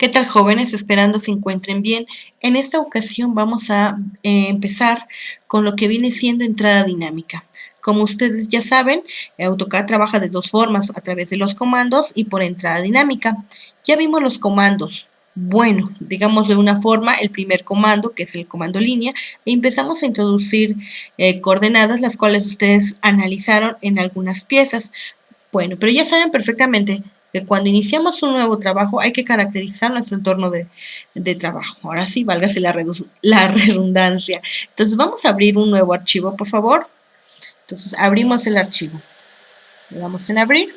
¿Qué tal, jóvenes? Esperando se encuentren bien. En esta ocasión vamos a empezar con lo que viene siendo entrada dinámica. Como ustedes ya saben, AutoCAD trabaja de dos formas, a través de los comandos y por entrada dinámica. Ya vimos los comandos. Bueno, digamos de una forma, el primer comando, que es el comando línea, e empezamos a introducir coordenadas, las cuales ustedes analizaron en algunas piezas. Bueno, pero ya saben perfectamente que cuando iniciamos un nuevo trabajo hay que caracterizar nuestro entorno de trabajo. Ahora sí, válgase la redundancia. Entonces vamos a abrir un nuevo archivo, por favor. Entonces abrimos el archivo. Le damos en abrir.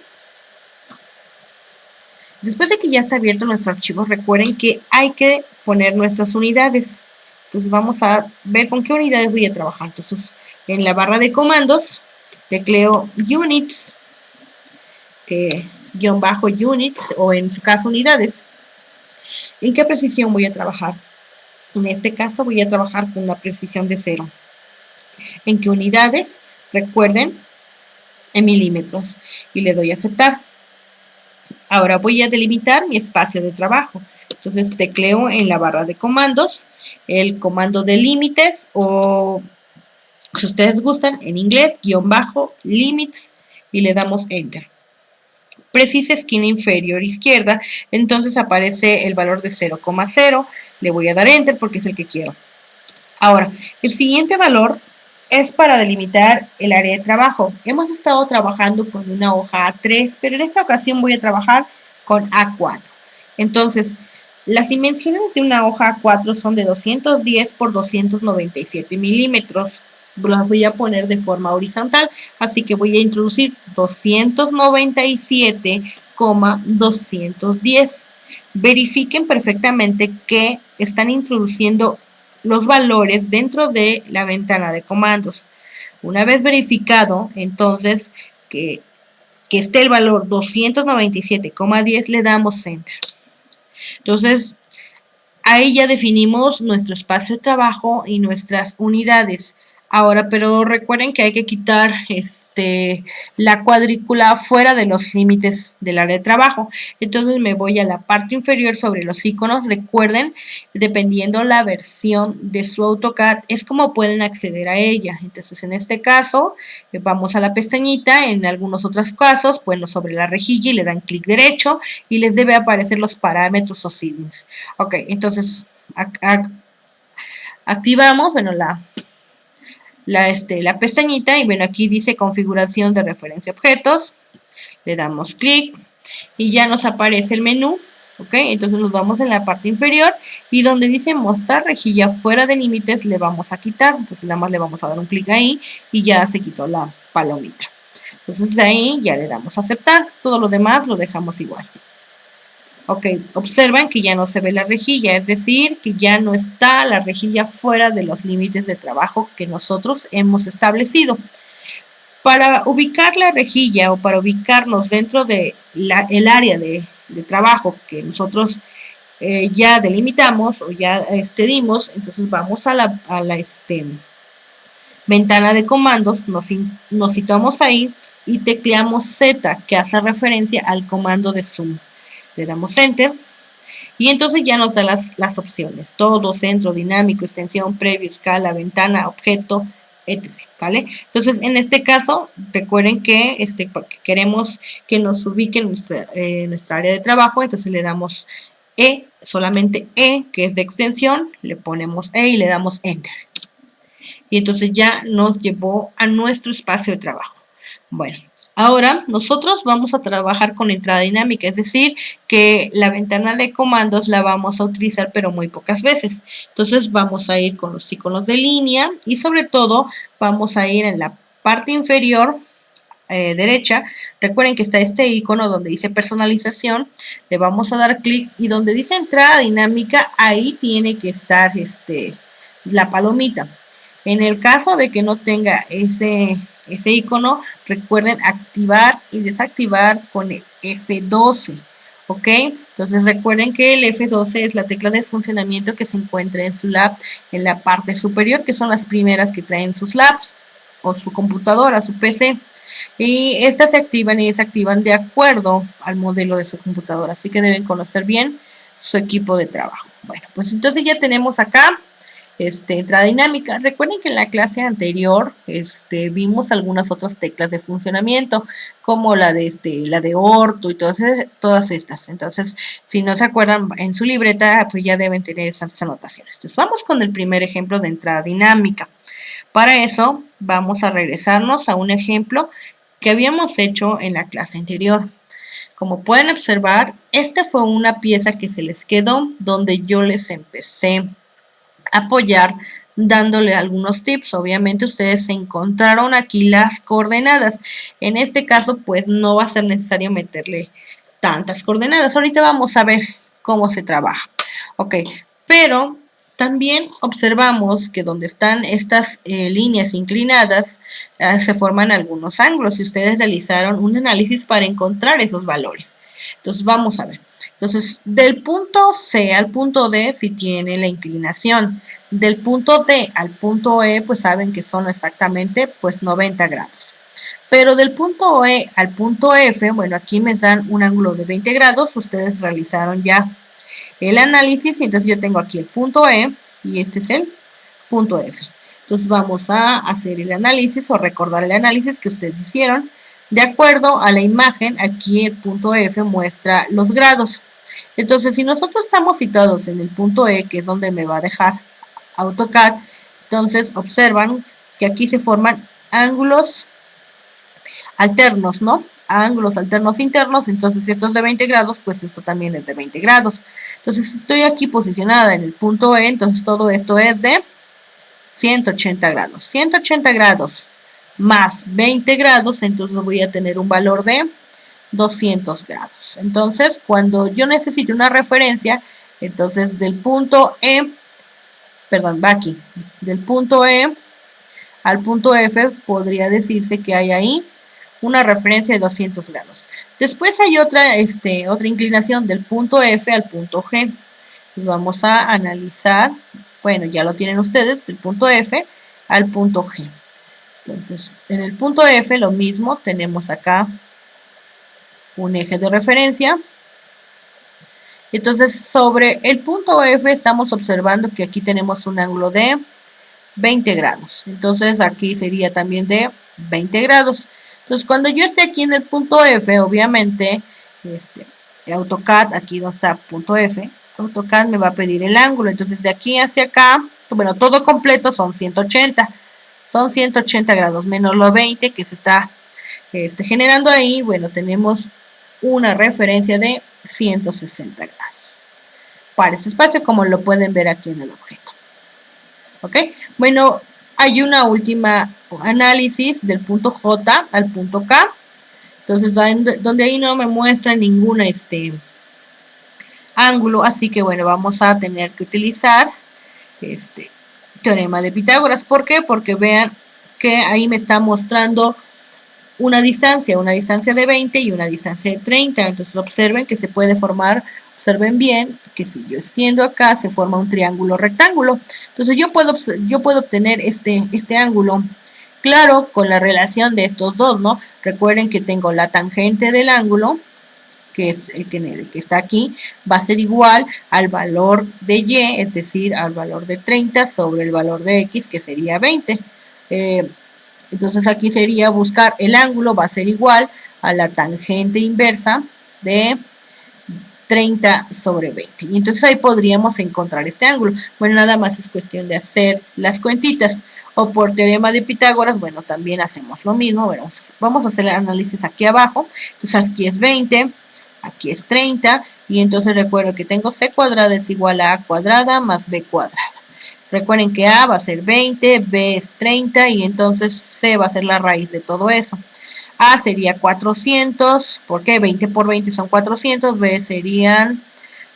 Después de que ya está abierto nuestro archivo, recuerden que hay que poner nuestras unidades. Entonces vamos a ver con qué unidades voy a trabajar. Entonces en la barra de comandos tecleo units, guión bajo units, o en su caso unidades. ¿En qué precisión voy a trabajar? En este caso voy a trabajar con una precisión de 0. ¿En qué unidades? Recuerden, en milímetros. Y le doy a aceptar. Ahora voy a delimitar mi espacio de trabajo. Entonces tecleo en la barra de comandos el comando de límites, o si ustedes gustan, en inglés, guión bajo, limits, y le damos enter. Precisa esquina inferior izquierda, entonces aparece el valor de 0,0, le voy a dar enter porque es el que quiero. Ahora, el siguiente valor es para delimitar el área de trabajo. Hemos estado trabajando con una hoja A3, pero en esta ocasión voy a trabajar con A4. Entonces, las dimensiones de una hoja A4 son de 210 por 297 milímetros. Las voy a poner de forma horizontal, así que voy a introducir 297,210. Verifiquen perfectamente que están introduciendo los valores dentro de la ventana de comandos. Una vez verificado, entonces, que esté el valor 297,10, le damos enter. Entonces, ahí ya definimos nuestro espacio de trabajo y nuestras unidades. Ahora, pero recuerden que hay que quitar la cuadrícula fuera de los límites del área de trabajo. Entonces me voy a la parte inferior sobre los iconos. Recuerden, dependiendo la versión de su AutoCAD, es como pueden acceder a ella. Entonces, en este caso, vamos a la pestañita. En algunos otros casos, bueno, sobre la rejilla, y le dan clic derecho y les debe aparecer los parámetros o settings. Ok, entonces activamos, bueno, la pestañita, y bueno, aquí dice configuración de referencia a objetos. Le damos clic y ya nos aparece el menú. Ok, entonces nos vamos en la parte inferior y donde dice mostrar rejilla fuera de límites le vamos a quitar. Entonces nada más le vamos a dar un clic ahí y ya se quitó la palomita. Entonces ahí ya le damos a aceptar. Todo lo demás lo dejamos igual. Ok, observan que ya no se ve la rejilla, es decir, que ya no está la rejilla fuera de los límites de trabajo que nosotros hemos establecido. Para ubicar la rejilla o para ubicarnos dentro de el área de trabajo que nosotros ya delimitamos o ya dimos, entonces vamos a la ventana de comandos, nos situamos ahí y tecleamos Z, que hace referencia al comando de zoom. Le damos enter y entonces ya nos da las opciones: todo, centro, dinámico, extensión, previo, escala, ventana, objeto, etc. ¿Vale? Entonces, en este caso, recuerden que queremos que nos ubique nuestra área de trabajo. Entonces le damos E, solamente E, que es de extensión, le ponemos E y le damos enter. Y entonces ya nos llevó a nuestro espacio de trabajo. Bueno, ahora nosotros vamos a trabajar con entrada dinámica, es decir, que la ventana de comandos la vamos a utilizar pero muy pocas veces. Entonces vamos a ir con los iconos de línea y sobre todo vamos a ir en la parte inferior derecha. Recuerden que está este icono donde dice personalización, le vamos a dar clic y donde dice entrada dinámica, ahí tiene que estar la palomita. En el caso de que no tenga ese icono, recuerden activar y desactivar con el F12, ¿ok? Entonces recuerden que el F12 es la tecla de funcionamiento que se encuentra en su lab en la parte superior, que son las primeras que traen sus labs o su computadora, su PC. Y estas se activan y desactivan de acuerdo al modelo de su computadora, así que deben conocer bien su equipo de trabajo. Bueno, pues entonces ya tenemos acá entrada dinámica. Recuerden que en la clase anterior vimos algunas otras teclas de funcionamiento, como la de orto y todas estas. Entonces, si no se acuerdan en su libreta, pues ya deben tener esas anotaciones. Entonces, vamos con el primer ejemplo de entrada dinámica. Para eso, vamos a regresarnos a un ejemplo que habíamos hecho en la clase anterior. Como pueden observar, esta fue una pieza que se les quedó, donde yo les empecé a apoyar dándole algunos tips. Obviamente ustedes encontraron aquí las coordenadas. En este caso, pues no va a ser necesario meterle tantas coordenadas. Ahorita vamos a ver cómo se trabaja. Ok, pero también observamos que donde están estas líneas inclinadas se forman algunos ángulos y ustedes realizaron un análisis para encontrar esos valores. Entonces vamos a ver. Entonces del punto C al punto D si tiene la inclinación. Del punto D al punto E pues saben que son exactamente pues 90 grados. Pero del punto E al punto F, bueno, aquí me dan un ángulo de 20 grados. Ustedes realizaron ya el análisis y entonces yo tengo aquí el punto E y este es el punto F. Entonces vamos a hacer el análisis o recordar el análisis que ustedes hicieron. De acuerdo a la imagen, aquí el punto F muestra los grados. Entonces, si nosotros estamos situados en el punto E, que es donde me va a dejar AutoCAD, entonces observan que aquí se forman ángulos alternos, ¿no? Ángulos alternos internos, entonces si esto es de 20 grados, pues esto también es de 20 grados. Entonces estoy aquí posicionada en el punto E, entonces todo esto es de 180 grados. 180 grados más 20 grados, entonces voy a tener un valor de 200 grados. Entonces, cuando yo necesite una referencia, entonces del punto E, perdón, va aquí, del punto E al punto F, podría decirse que hay ahí una referencia de 200 grados. Después hay otra inclinación del punto F al punto G. Vamos a analizar, bueno, ya lo tienen ustedes, del punto F al punto G. Entonces, en el punto F lo mismo, tenemos acá un eje de referencia. Entonces, sobre el punto F estamos observando que aquí tenemos un ángulo de 20 grados. Entonces, aquí sería también de 20 grados. Entonces, cuando yo esté aquí en el punto F, obviamente, AutoCAD, aquí donde está punto F, AutoCAD me va a pedir el ángulo. Entonces, de aquí hacia acá, bueno, todo completo son 180. Son 180 grados menos los 20 que se está generando ahí. Bueno, tenemos una referencia de 160 grados para ese espacio, como lo pueden ver aquí en el objeto. ¿Ok? Bueno, hay una última análisis del punto J al punto K. Entonces, donde ahí no me muestra ningún ángulo, así que bueno, vamos a tener que utilizar teorema de Pitágoras. ¿Por qué? Porque vean que ahí me está mostrando una distancia de 20 y una distancia de 30. Entonces observen que se puede formar, observen bien que si yo extiendo acá se forma un triángulo rectángulo. Entonces yo puedo obtener este ángulo, claro, con la relación de estos dos, ¿no? Recuerden que tengo la tangente del ángulo, que es el que está aquí, va a ser igual al valor de Y, es decir, al valor de 30 sobre el valor de X, que sería 20. Entonces aquí sería buscar el ángulo, va a ser igual a la tangente inversa de 30 sobre 20. Y entonces ahí podríamos encontrar este ángulo. Bueno, nada más es cuestión de hacer las cuentitas. O por teorema de Pitágoras, bueno, también hacemos lo mismo. Bueno, vamos a hacer el análisis aquí abajo. Entonces aquí es 20, aquí es 30. Y entonces recuerdo que tengo C cuadrada es igual a cuadrada más B cuadrada. Recuerden que A va a ser 20, B es 30 y entonces C va a ser la raíz de todo eso. A sería 400, ¿por qué? 20 por 20 son 400, B serían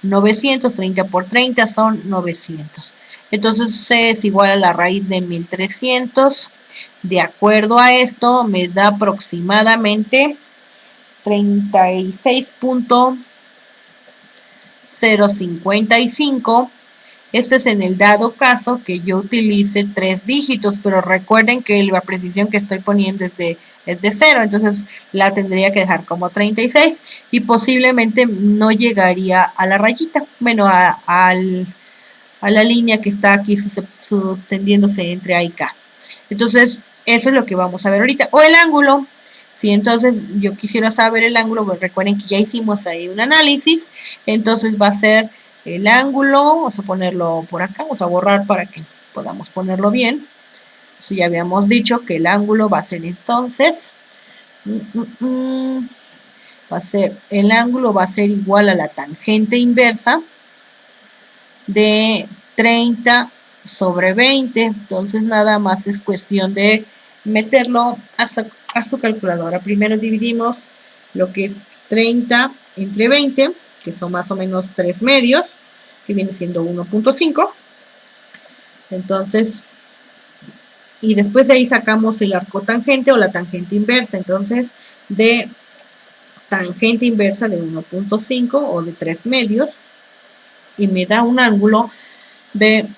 900, 30 por 30 son 900. Entonces C es igual a la raíz de 1300. De acuerdo a esto, me da aproximadamente 36.055 Este es en el dado caso que yo utilice 3 dígitos, pero recuerden que la precisión que estoy poniendo es de 0, entonces la tendría que dejar como 36 y posiblemente no llegaría a la rayita, bueno, a la línea que está aquí subtendiéndose entre A y K. Entonces, eso es lo que vamos a ver ahorita. O el ángulo, si entonces yo quisiera saber el ángulo, pues recuerden que ya hicimos ahí un análisis, entonces va a ser el ángulo, vamos a ponerlo por acá, vamos a borrar para que podamos ponerlo bien. Eso ya habíamos dicho que el ángulo va a ser entonces, el ángulo va a ser igual a la tangente inversa de 30 sobre 20, entonces nada más es cuestión de meterlo a su calculadora. Primero dividimos lo que es 30 entre 20, que son más o menos 3 medios, que viene siendo 1.5. Entonces, y después de ahí sacamos el arco tangente o la tangente inversa. Entonces, de tangente inversa de 1.5 o de 3 medios, y me da un ángulo de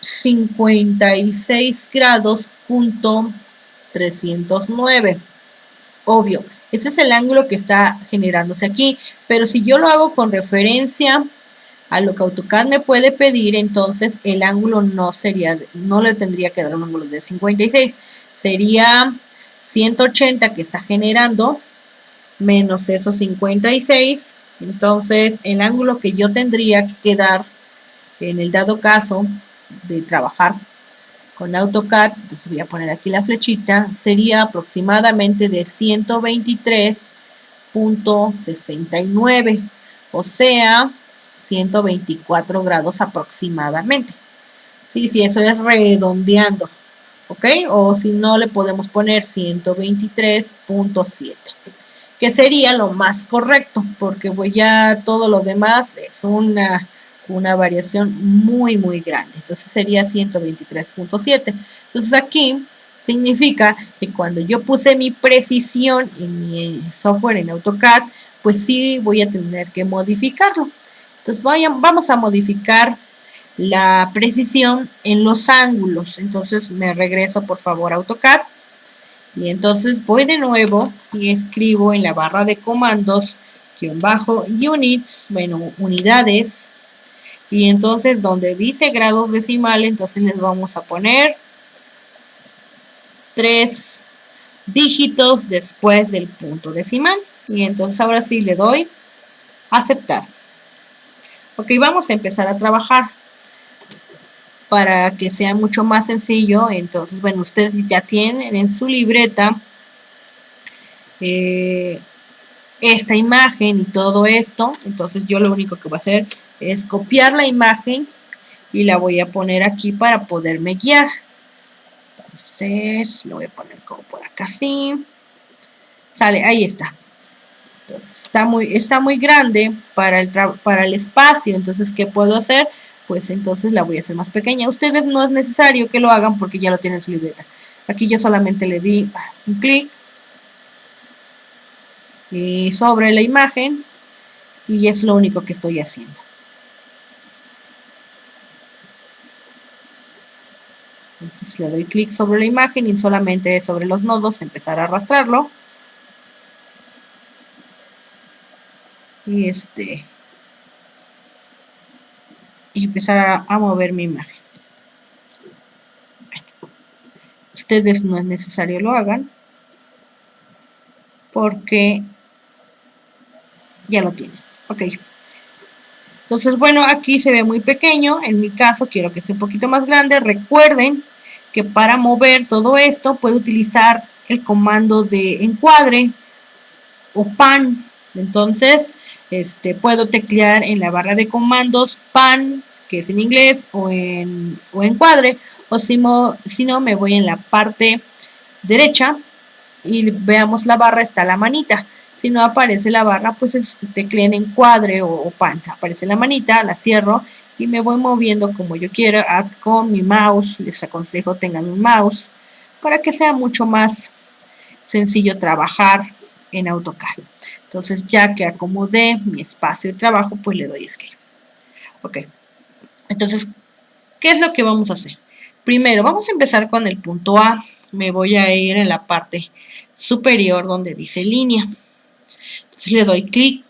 56 grados punto 309. Obvio, ese es el ángulo que está generándose aquí, pero si yo lo hago con referencia a lo que AutoCAD me puede pedir, entonces el ángulo no le tendría que dar un ángulo de 56, sería 180 que está generando menos esos 56, entonces el ángulo que yo tendría que dar en el dado caso de trabajar con AutoCAD, pues voy a poner aquí la flechita, sería aproximadamente de 123.69, o sea, 124 grados aproximadamente. Sí, eso es redondeando, ¿ok? O si no, le podemos poner 123.7, que sería lo más correcto, porque pues ya todo lo demás es una variación muy grande, entonces sería 123.7. Entonces aquí significa que cuando yo puse mi precisión en mi software en AutoCAD, pues sí voy a tener que modificarlo. Entonces vamos a modificar la precisión en los ángulos. Entonces me regreso por favor a AutoCAD y entonces voy de nuevo y escribo en la barra de comandos -units, bueno, unidades, y entonces donde dice grados decimales, entonces les vamos a poner 3 dígitos después del punto decimal, y entonces ahora sí le doy aceptar. Ok, vamos a empezar a trabajar para que sea mucho más sencillo. Entonces, bueno, ustedes ya tienen en su libreta esta imagen y todo esto, entonces yo lo único que voy a hacer es copiar la imagen y la voy a poner aquí para poderme guiar. Entonces lo voy a poner como por acá así, sale, ahí está. Entonces, está muy grande para el espacio, entonces ¿qué puedo hacer? Pues entonces la voy a hacer más pequeña. Ustedes no es necesario que lo hagan porque ya lo tienen en su libreta. Aquí yo solamente le di un clic sobre la imagen y es lo único que estoy haciendo. Entonces le doy clic sobre la imagen y solamente sobre los nodos empezar a arrastrarlo. Y empezar a mover mi imagen. Bueno, ustedes no es necesario lo hagan porque ya lo tienen. Ok. Entonces, bueno, aquí se ve muy pequeño. En mi caso quiero que sea un poquito más grande. Recuerden que para mover todo esto puedo utilizar el comando de encuadre o pan. Entonces, puedo teclear en la barra de comandos pan, que es en inglés, o encuadre, o si no, me voy en la parte derecha y veamos la barra, está la manita. Si no aparece la barra, pues tecleen encuadre o pan, aparece la manita, la cierro y me voy moviendo como yo quiera con mi mouse. Les aconsejo tengan un mouse para que sea mucho más sencillo trabajar en AutoCAD. Entonces, ya que acomodé mi espacio de trabajo, pues le doy escape. Ok. Entonces, ¿Qué es lo que vamos a hacer? Primero, vamos a empezar con el punto A. Me voy a ir en la parte superior donde dice línea. Entonces le doy clic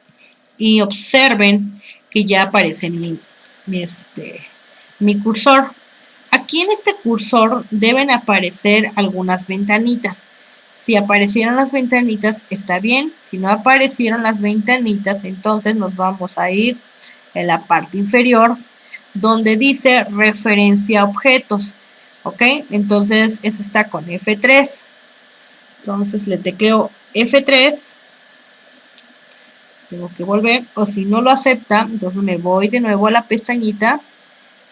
y observen que ya aparece mi cursor. Aquí en este cursor deben aparecer algunas ventanitas. Si aparecieron las ventanitas, está bien. Si no aparecieron las ventanitas, entonces nos vamos a ir en la parte inferior donde dice referencia a objetos. ¿Ok? Entonces, ese está con F3. Entonces, le tecleo F3. Tengo que volver. O si no lo acepta, entonces me voy de nuevo a la pestañita.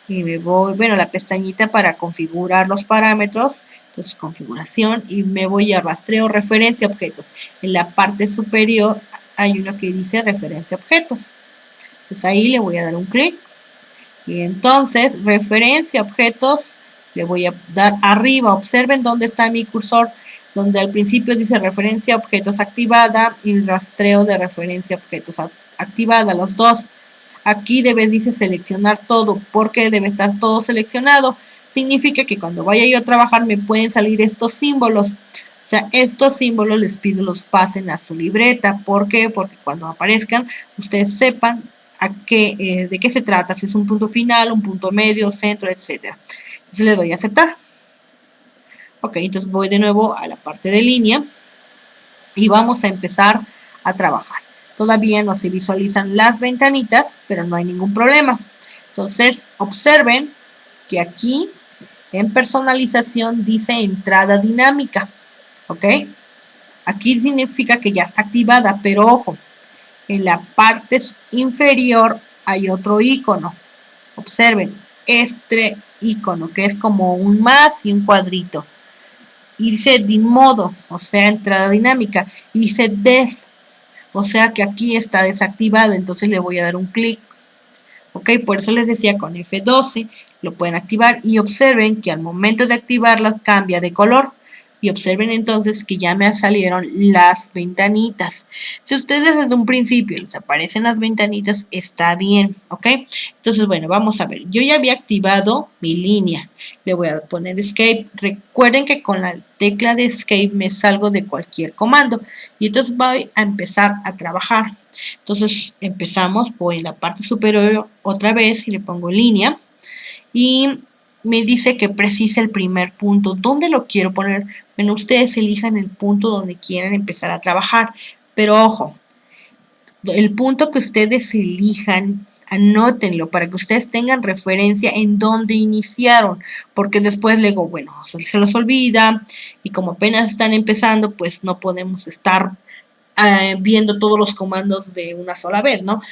Y me voy, bueno, la pestañita para configurar los parámetros. Entonces, configuración. Y me voy a rastreo referencia a objetos. En la parte superior hay uno que dice referencia a objetos. Pues ahí le voy a dar un clic. Y entonces, referencia a objetos, le voy a dar arriba. Observen dónde está mi cursor, donde al principio dice referencia a objetos activada y rastreo de referencia a objetos activada, los dos. Aquí dice seleccionar todo, porque debe estar todo seleccionado. Significa que cuando vaya yo a trabajar me pueden salir estos símbolos. O sea, estos símbolos les pido los pasen a su libreta. ¿Por qué? Porque cuando aparezcan, ustedes sepan de qué se trata, si es un punto final, un punto medio, centro, etc. Entonces le doy a aceptar. Ok, entonces voy de nuevo a la parte de línea y vamos a empezar a trabajar. Todavía no se visualizan las ventanitas, pero no hay ningún problema. Entonces, observen que aquí en personalización dice entrada dinámica. ¿Ok? Aquí significa que ya está activada, pero ojo, en la parte inferior hay otro icono. Observen, este icono que es como un más y un cuadrito. Y dice de modo, o sea, entrada dinámica. Y dice des, o sea que aquí está desactivada. Entonces le voy a dar un clic. Ok, por eso les decía con F12 lo pueden activar. Y observen que al momento de activarla cambia de color. Y observen entonces que ya me salieron las ventanitas. Si ustedes desde un principio les aparecen las ventanitas, está bien, ¿ok? Entonces, bueno, vamos a ver. Yo ya había activado mi línea. Le voy a poner Escape. Recuerden que con la tecla de Escape me salgo de cualquier comando. Y entonces voy a empezar a trabajar. Entonces, empezamos. Voy en la parte superior otra vez y le pongo línea. Y me dice que precise el primer punto. ¿Dónde lo quiero poner? Bueno, ustedes elijan el punto donde quieran empezar a trabajar. Pero ojo, el punto que ustedes elijan, anótenlo para que ustedes tengan referencia en dónde iniciaron. Porque después luego, bueno, se los olvida. Y como apenas están empezando, pues no podemos estar viendo todos los comandos de una sola vez, ¿no?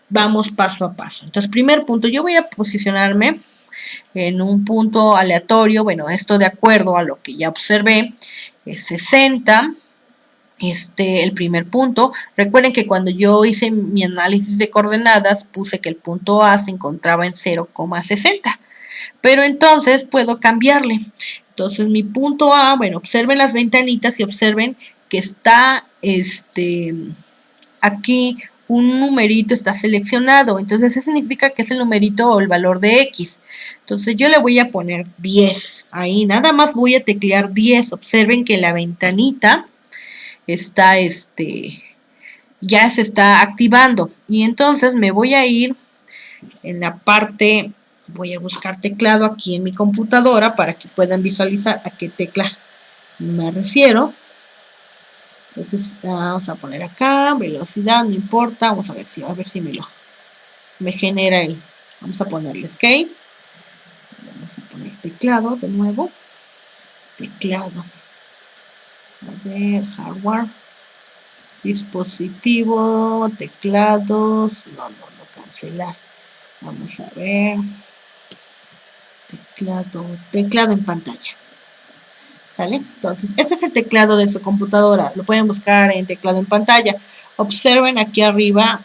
Vamos paso a paso. Entonces, primer punto, yo voy a posicionarme en un punto aleatorio, bueno, esto de acuerdo a lo que ya observé, es 60, el primer punto. Recuerden que cuando yo hice mi análisis de coordenadas, puse que el punto A se encontraba en 0,60, pero entonces puedo cambiarle. Entonces mi punto A, bueno, observen las ventanitas y observen que está aquí un numerito está seleccionado, entonces eso significa que es el numerito o el valor de X. Entonces yo le voy a poner 10, ahí nada más voy a teclear 10, observen que la ventanita está, ya se está activando, y entonces me voy a ir en la parte, voy a buscar teclado aquí en mi computadora para que puedan visualizar a qué tecla me refiero. Entonces vamos a poner acá, velocidad, no importa, vamos a ver si me genera el, vamos a ponerle escape, vamos a poner teclado de nuevo, teclado, a ver, hardware, dispositivo, teclados, no, cancelar, vamos a ver, teclado en pantalla. ¿Sale? Entonces, ese es el teclado de su computadora. Lo pueden buscar en teclado en pantalla. Observen aquí arriba,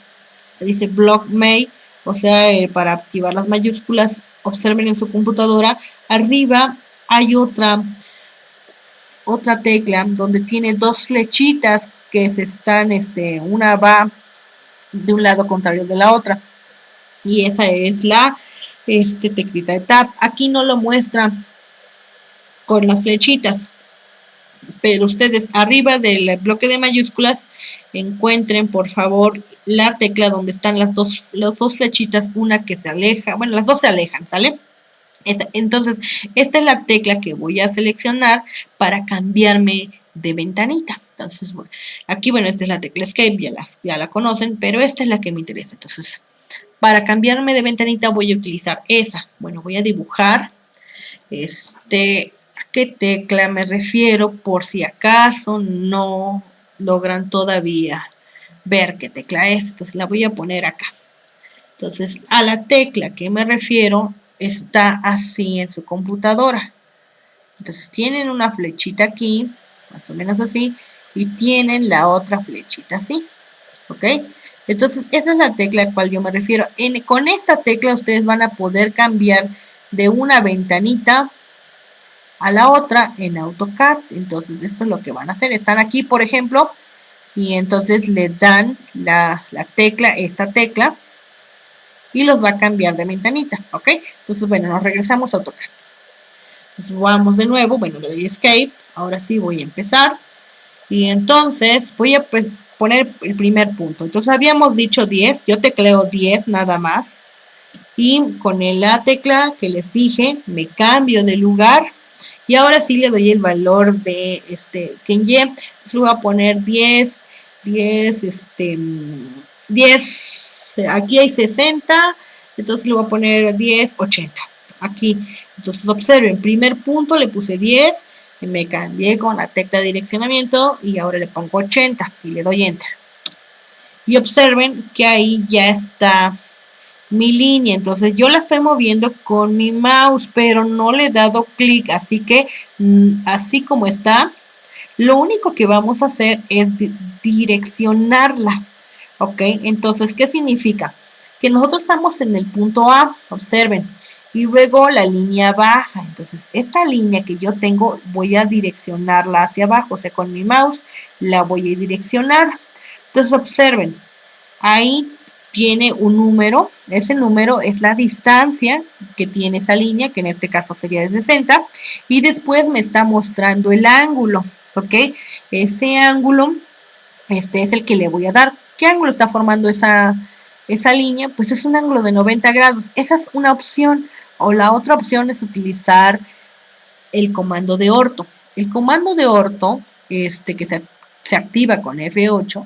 dice Block May, o sea, para activar las mayúsculas. Observen en su computadora. Arriba hay otra tecla donde tiene dos flechitas que se están, una va de un lado contrario de la otra. Y esa es la teclita de tab. Aquí no lo muestra con las flechitas, pero ustedes arriba del bloque de mayúsculas encuentren por favor la tecla donde están las dos flechitas, una que se aleja, bueno, las dos se alejan, ¿sale? Entonces, esta es la tecla que voy a seleccionar para cambiarme de ventanita. Entonces, bueno, aquí, bueno, esta es la tecla Escape, ya la conocen, pero esta es la que me interesa. Entonces, para cambiarme de ventanita voy a utilizar esa. Bueno, voy a dibujar ¿a qué tecla me refiero? Por si acaso no logran todavía ver qué tecla es. Entonces, la voy a poner acá. Entonces, a la tecla que me refiero está así en su computadora. Entonces, tienen una flechita aquí, más o menos así, y tienen la otra flechita así, ¿ok? Entonces, esa es la tecla a la cual yo me refiero. Con esta tecla ustedes van a poder cambiar de una ventanita a la otra en AutoCAD. Entonces, esto es lo que van a hacer. Están aquí, por ejemplo, y entonces le dan esta tecla, y los va a cambiar de ventanita, ¿ok? Entonces, bueno, nos regresamos a AutoCAD. Entonces, vamos de nuevo, bueno, le doy Escape, ahora sí voy a empezar, y entonces voy a poner el primer punto. Entonces, habíamos dicho 10, yo tecleo 10 nada más, y con la tecla que les dije, me cambio de lugar, y ahora sí le doy el valor de Kenye. Entonces, voy a poner 10, 10, aquí hay 60, entonces le voy a poner 10, 80, aquí. Entonces observen, primer punto le puse 10, me cambié con la tecla de direccionamiento y ahora le pongo 80 y le doy Enter. Y observen que ahí ya está mi línea, entonces yo la estoy moviendo con mi mouse, pero no le he dado clic, así que así como está, lo único que vamos a hacer es direccionarla. ¿Ok? Entonces, ¿qué significa? Que nosotros estamos en el punto A, observen, y luego la línea baja. Entonces, esta línea que yo tengo, voy a direccionarla hacia abajo, o sea, con mi mouse la voy a direccionar. Entonces, observen, ahí tiene un número, ese número es la distancia que tiene esa línea, que en este caso sería de 60, y después me está mostrando el ángulo, ¿ok? Ese ángulo, es el que le voy a dar. ¿Qué ángulo está formando esa línea? Pues es un ángulo de 90 grados. Esa es una opción. O la otra opción es utilizar el comando de orto. El comando de orto, que se activa con F8,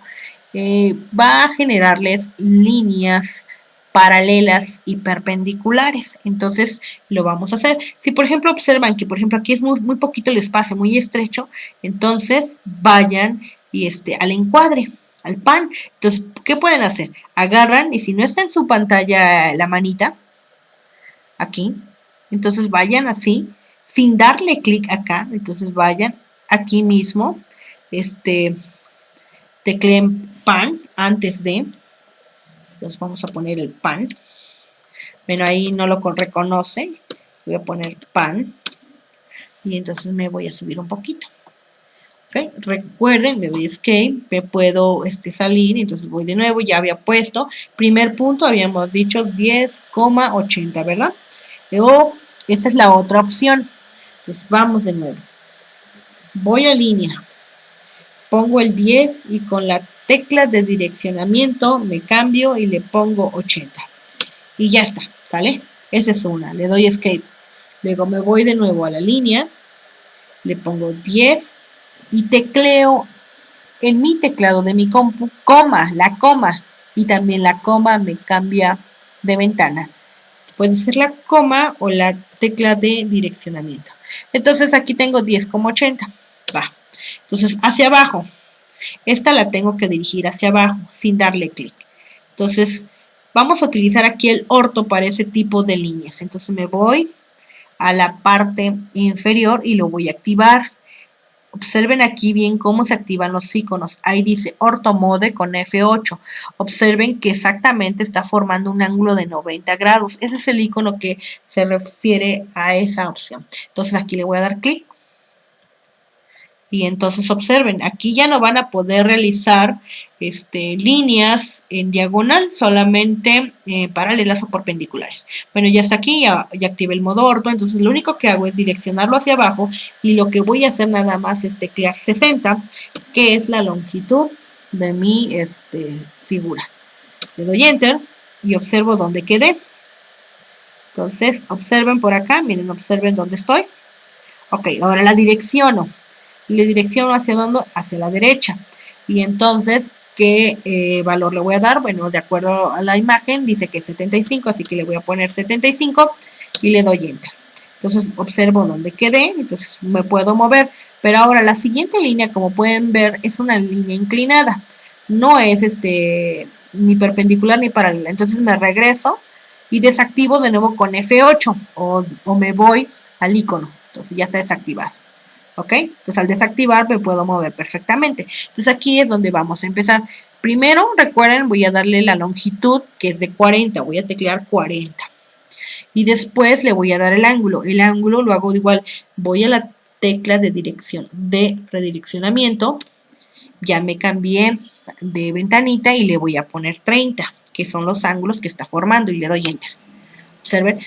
va a generarles líneas paralelas y perpendiculares. Entonces lo vamos a hacer. Si por ejemplo observan que por ejemplo aquí es muy, muy poquito el espacio, muy estrecho, entonces vayan y al encuadre, al pan. Entonces, ¿qué pueden hacer? Agarran y si no está en su pantalla la manita, aquí, entonces vayan así, sin darle clic acá, entonces vayan aquí mismo, tecleen pan antes de, entonces vamos a poner el pan, bueno, ahí no lo reconoce, voy a poner pan, y entonces me voy a subir un poquito. Okay. Recuerden, le doy Escape, me puedo salir, entonces voy de nuevo, ya había puesto, primer punto, habíamos dicho 10,80, ¿verdad? Luego, esa es la otra opción, entonces vamos de nuevo, voy a línea, pongo el 10 y con la tecla de direccionamiento me cambio y le pongo 80, y ya está, ¿sale? Esa es una, le doy Escape, luego me voy de nuevo a la línea, le pongo 10, y tecleo en mi teclado de mi compu, la coma, y también la coma me cambia de ventana. Puede ser la coma o la tecla de direccionamiento. Entonces aquí tengo 10,80. Va. Entonces hacia abajo. Esta la tengo que dirigir hacia abajo sin darle clic. Entonces vamos a utilizar aquí el orto para ese tipo de líneas. Entonces me voy a la parte inferior y lo voy a activar. Observen aquí bien cómo se activan los iconos. Ahí dice Ortho Mode con F8. Observen que exactamente está formando un ángulo de 90 grados. Ese es el icono que se refiere a esa opción. Entonces aquí le voy a dar clic. Y entonces observen, aquí ya no van a poder realizar líneas en diagonal, solamente paralelas o perpendiculares. Bueno, ya está aquí, ya activé el modo orto, entonces lo único que hago es direccionarlo hacia abajo y lo que voy a hacer nada más es teclear 60, que es la longitud de mi figura. Le doy enter y observo dónde quedé. Entonces, observen por acá, miren, observen dónde estoy. Ok, ahora la direcciono. Le direcciono hacia dónde, hacia la derecha. Y entonces, ¿qué valor le voy a dar? Bueno, de acuerdo a la imagen, dice que es 75, así que le voy a poner 75 y le doy enter. Entonces, observo dónde quedé, entonces me puedo mover. Pero ahora, la siguiente línea, como pueden ver, es una línea inclinada. No es ni perpendicular ni paralela. Entonces, me regreso y desactivo de nuevo con F8 o me voy al icono. Entonces, ya está desactivado. ¿Ok? Entonces al desactivar me puedo mover perfectamente. Entonces aquí es donde vamos a empezar. Primero, recuerden, voy a darle la longitud que es de 40. Voy a teclear 40. Y después le voy a dar el ángulo. El ángulo lo hago igual. Voy a la tecla de dirección, de redireccionamiento. Ya me cambié de ventanita y le voy a poner 30, que son los ángulos que está formando, y le doy enter. Observen,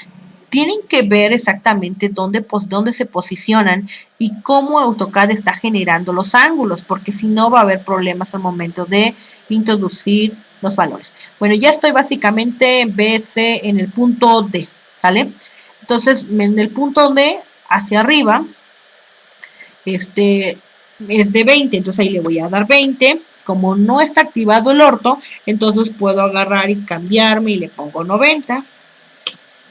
tienen que ver exactamente dónde se posicionan y cómo AutoCAD está generando los ángulos, porque si no va a haber problemas al momento de introducir los valores. Bueno, ya estoy básicamente BC en el punto D, ¿sale? Entonces, en el punto D, hacia arriba, es de 20, entonces ahí le voy a dar 20. Como no está activado el orto, entonces puedo agarrar y cambiarme y le pongo 90.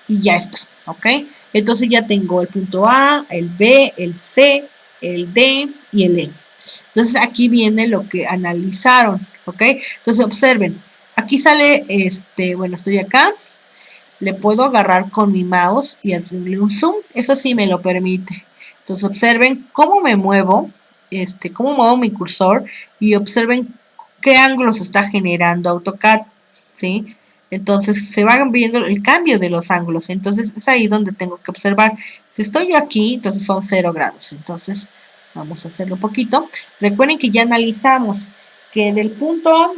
Y ya está, ¿ok? Entonces ya tengo el punto A, el B, el C, el D y el E. Entonces aquí viene lo que analizaron, ¿ok? Entonces observen, aquí sale, bueno, estoy acá, le puedo agarrar con mi mouse y hacerle un zoom, eso sí me lo permite. Entonces observen cómo me muevo, cómo muevo mi cursor y observen qué ángulos está generando AutoCAD, ¿sí? Entonces se va viendo el cambio de los ángulos. Entonces es ahí donde tengo que observar. Si estoy yo aquí, entonces son 0 grados. Entonces vamos a hacerlo un poquito. Recuerden que ya analizamos que del punto,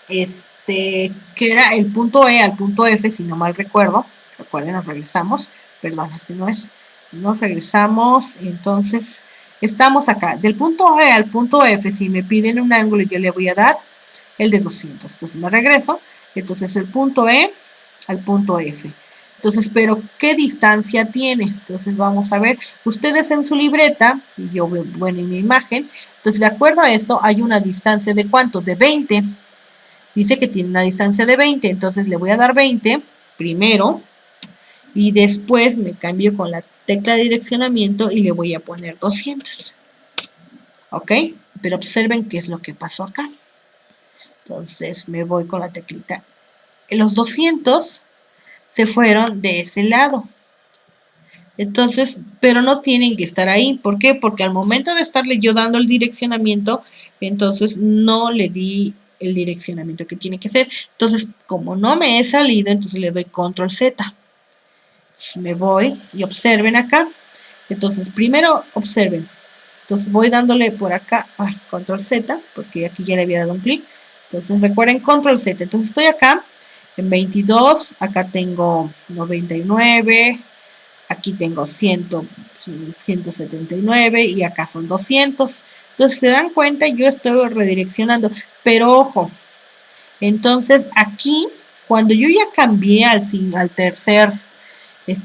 que era el punto E al punto F, si no mal recuerdo. Recuerden, nos regresamos. Perdón, no es. Nos regresamos. Entonces estamos acá. Del punto E al punto F, si me piden un ángulo, yo le voy a dar el de 200. Entonces me regreso. Entonces el punto E al punto F. Entonces, pero ¿qué distancia tiene? Entonces vamos a ver, ustedes en su libreta, y yo veo, bueno, en mi imagen, entonces de acuerdo a esto hay una distancia de ¿cuánto? De 20. Dice que tiene una distancia de 20, entonces le voy a dar 20 primero y después me cambio con la tecla de direccionamiento y le voy a poner 200. ¿Ok? Pero observen qué es lo que pasó acá. Entonces me voy con la teclita. Los 200 se fueron de ese lado. Entonces, pero no tienen que estar ahí. ¿Por qué? Porque al momento de estarle yo dando el direccionamiento, entonces no le di el direccionamiento que tiene que ser. Entonces, como no me he salido, entonces le doy control Z. Me voy y observen acá. Entonces, primero observen. Entonces voy dándole por acá, control Z, porque aquí ya le había dado un clic. Entonces recuerden control Z. Entonces estoy acá en 22, acá tengo 99, aquí tengo 179 y acá son 200. Entonces se dan cuenta, yo estoy redireccionando, pero ojo, entonces aquí, cuando yo ya cambié al tercer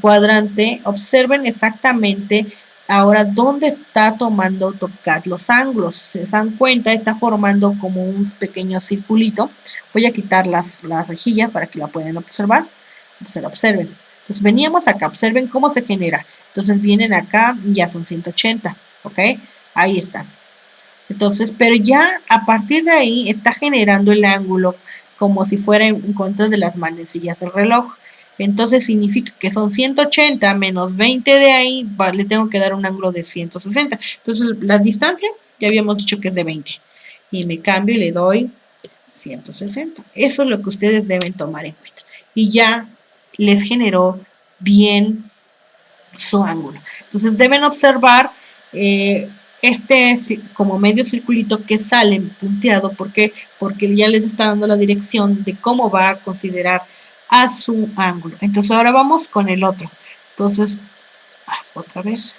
cuadrante, observen exactamente ahora dónde está tomando AutoCAD los ángulos. Se dan cuenta, está formando como un pequeño circulito. Voy a quitar las rejillas para que la puedan observar. Se la observen. Entonces veníamos acá, observen cómo se genera. Entonces vienen acá, ya son 180, ¿ok? Ahí están. Entonces, pero ya a partir de ahí está generando el ángulo como si fuera en contra de las manecillas del reloj. Entonces significa que son 180 menos 20 de ahí, le tengo que dar un ángulo de 160. Entonces la distancia ya habíamos dicho que es de 20. Y me cambio y le doy 160. Eso es lo que ustedes deben tomar en cuenta. Y ya les generó bien su ángulo. Entonces deben observar como medio circulito que sale punteado. ¿Por qué? Porque ya les está dando la dirección de cómo va a considerar a su ángulo. Entonces ahora vamos con el otro. Entonces, otra vez.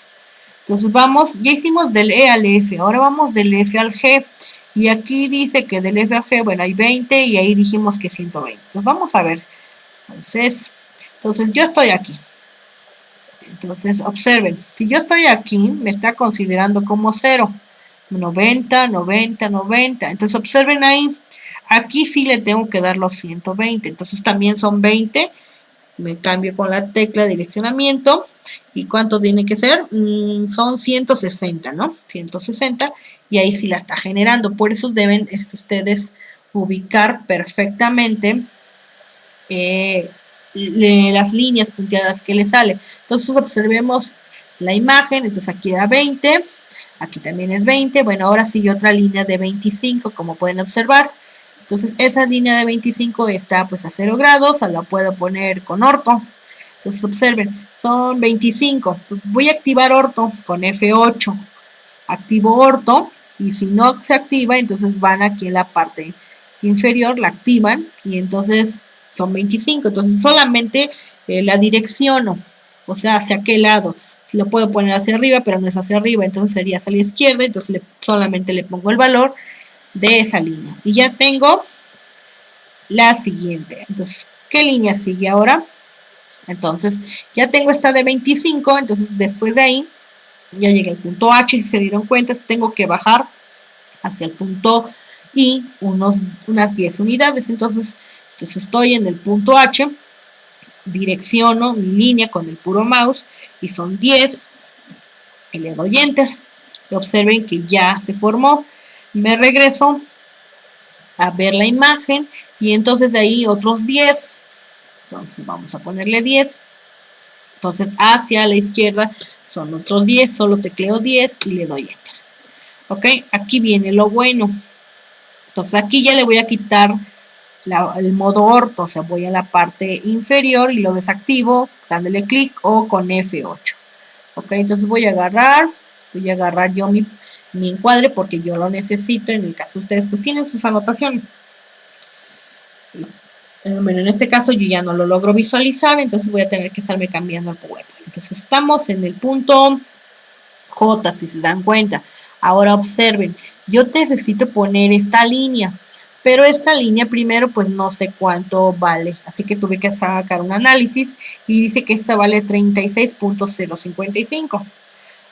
Entonces vamos, ya hicimos del E al F, ahora vamos del F al G. Y aquí dice que del F al G, bueno, hay 20 y ahí dijimos que 120. Entonces vamos a ver. Entonces yo estoy aquí. Entonces observen, si yo estoy aquí, me está considerando como 0. 90, 90, 90. Entonces observen ahí, aquí sí le tengo que dar los 120. Entonces también son 20. Me cambio con la tecla de direccionamiento. ¿Y cuánto tiene que ser? Son 160, ¿no? 160. Y ahí sí la está generando. Por eso deben ustedes ubicar perfectamente las líneas punteadas que le sale. Entonces observemos la imagen. Entonces aquí da 20. Aquí también es 20. Bueno, ahora sigue otra línea de 25, como pueden observar. Entonces esa línea de 25 está pues a 0 grados, la puedo poner con orto. Entonces observen, son 25. Voy a activar orto con F8. Activo orto y si no se activa, entonces van aquí en la parte inferior, la activan y entonces son 25. Entonces solamente la direcciono, o sea, hacia qué lado. Si lo puedo poner hacia arriba, pero no es hacia arriba, entonces sería hacia la izquierda. Entonces solamente le pongo el valor de esa línea. Y ya tengo la siguiente. Entonces, ¿qué línea sigue ahora? Entonces, ya tengo esta de 25. Entonces, después de ahí, ya llegué al punto H. Si se dieron cuenta, tengo que bajar hacia el punto I unas 10 unidades. Entonces, pues estoy en el punto H. Direcciono mi línea con el puro mouse y son 10. Y le doy Enter. Y observen que ya se formó. Me regreso a ver la imagen y entonces de ahí otros 10. Entonces vamos a ponerle 10. Entonces hacia la izquierda son otros 10, solo tecleo 10 y le doy Enter. Ok, aquí viene lo bueno. Entonces aquí ya le voy a quitar el modo orto, o sea, voy a la parte inferior y lo desactivo dándole clic o con F8. Ok, entonces voy a agarrar yo mi encuadre porque yo lo necesito. En el caso de ustedes pues tienen sus anotaciones. Bueno, en este caso yo ya no lo logro visualizar, entonces voy a tener que estarme cambiando el PowerPoint. Entonces estamos en el punto J, si se dan cuenta. Ahora observen, yo necesito poner esta línea, pero esta línea primero pues no sé cuánto vale, así que tuve que sacar un análisis y dice que esta vale 36.055.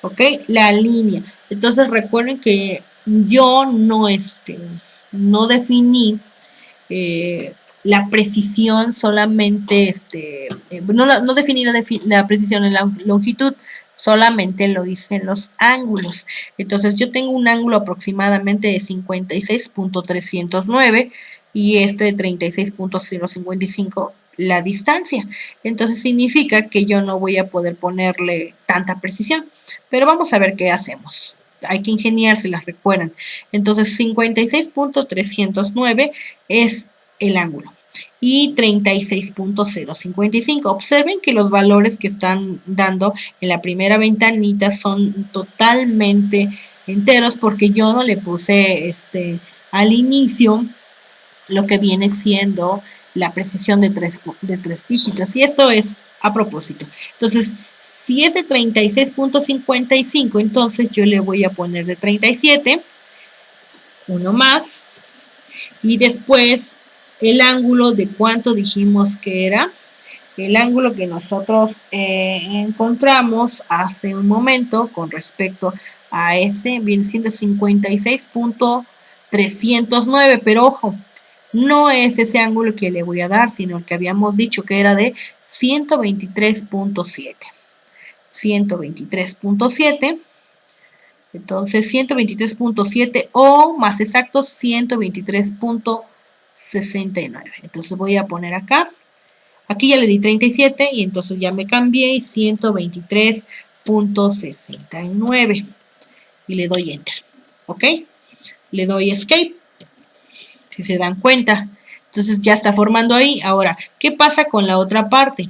¿Ok? La línea. Entonces recuerden que yo no definí la precisión solamente, no definí la precisión en la longitud, solamente lo hice en los ángulos. Entonces yo tengo un ángulo aproximadamente de 56.309 y este de 36.055 la distancia. Entonces significa que yo no voy a poder ponerle tanta precisión. Pero vamos a ver qué hacemos. Hay que ingeniárselas, recuerdan. Entonces 56.309 es el ángulo y 36.055. Observen que los valores que están dando en la primera ventanita son totalmente enteros porque yo no le puse al inicio lo que viene siendo la precisión de tres dígitos, y esto es a propósito. Entonces, si es de 36.55, entonces yo le voy a poner de 37, uno más, y después el ángulo de cuánto dijimos que era, el ángulo que nosotros encontramos hace un momento con respecto a ese, viene siendo 56.309, pero ojo, no es ese ángulo que le voy a dar, sino el que habíamos dicho que era de 123.7. 123.7. Entonces 123.7 o más exacto 123.69. Entonces voy a poner acá. Aquí ya le di 37 y entonces ya me cambié y 123.69. Y le doy Enter. ¿Ok? Le doy Escape. Si se dan cuenta. Entonces ya está formando ahí. Ahora, ¿qué pasa con la otra parte?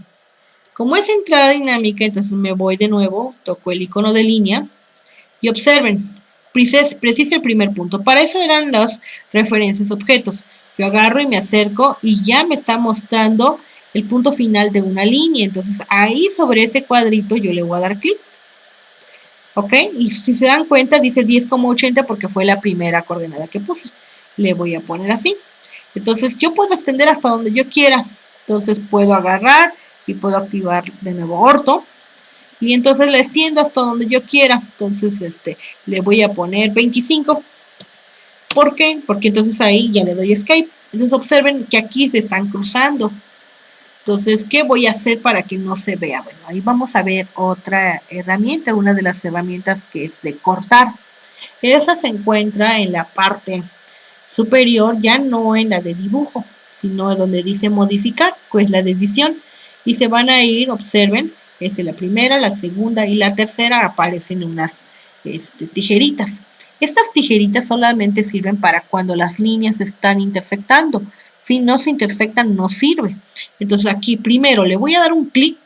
Como es entrada dinámica, entonces me voy de nuevo, toco el icono de línea y observen, precise el primer punto. Para eso eran las referencias objetos. Yo agarro y me acerco y ya me está mostrando el punto final de una línea. Entonces ahí sobre ese cuadrito yo le voy a dar clic. ¿Ok? Y si se dan cuenta dice 10,80 porque fue la primera coordenada que puse. Le voy a poner así. Entonces yo puedo extender hasta donde yo quiera. Entonces puedo agarrar y puedo activar de nuevo orto. Y entonces la extiendo hasta donde yo quiera. Entonces le voy a poner 25. ¿Por qué? Porque entonces ahí ya le doy escape. Entonces observen que aquí se están cruzando. Entonces, ¿qué voy a hacer para que no se vea? Bueno, ahí vamos a ver otra herramienta, una de las herramientas que es de cortar. Esa se encuentra en la parte superior, ya no en la de dibujo, sino donde dice modificar, pues la de edición. Y se van a ir, observen, es la primera, la segunda y la tercera aparecen unas tijeritas. Estas tijeritas solamente sirven para cuando las líneas están intersectando. Si no se intersectan, no sirve. Entonces aquí primero le voy a dar un clic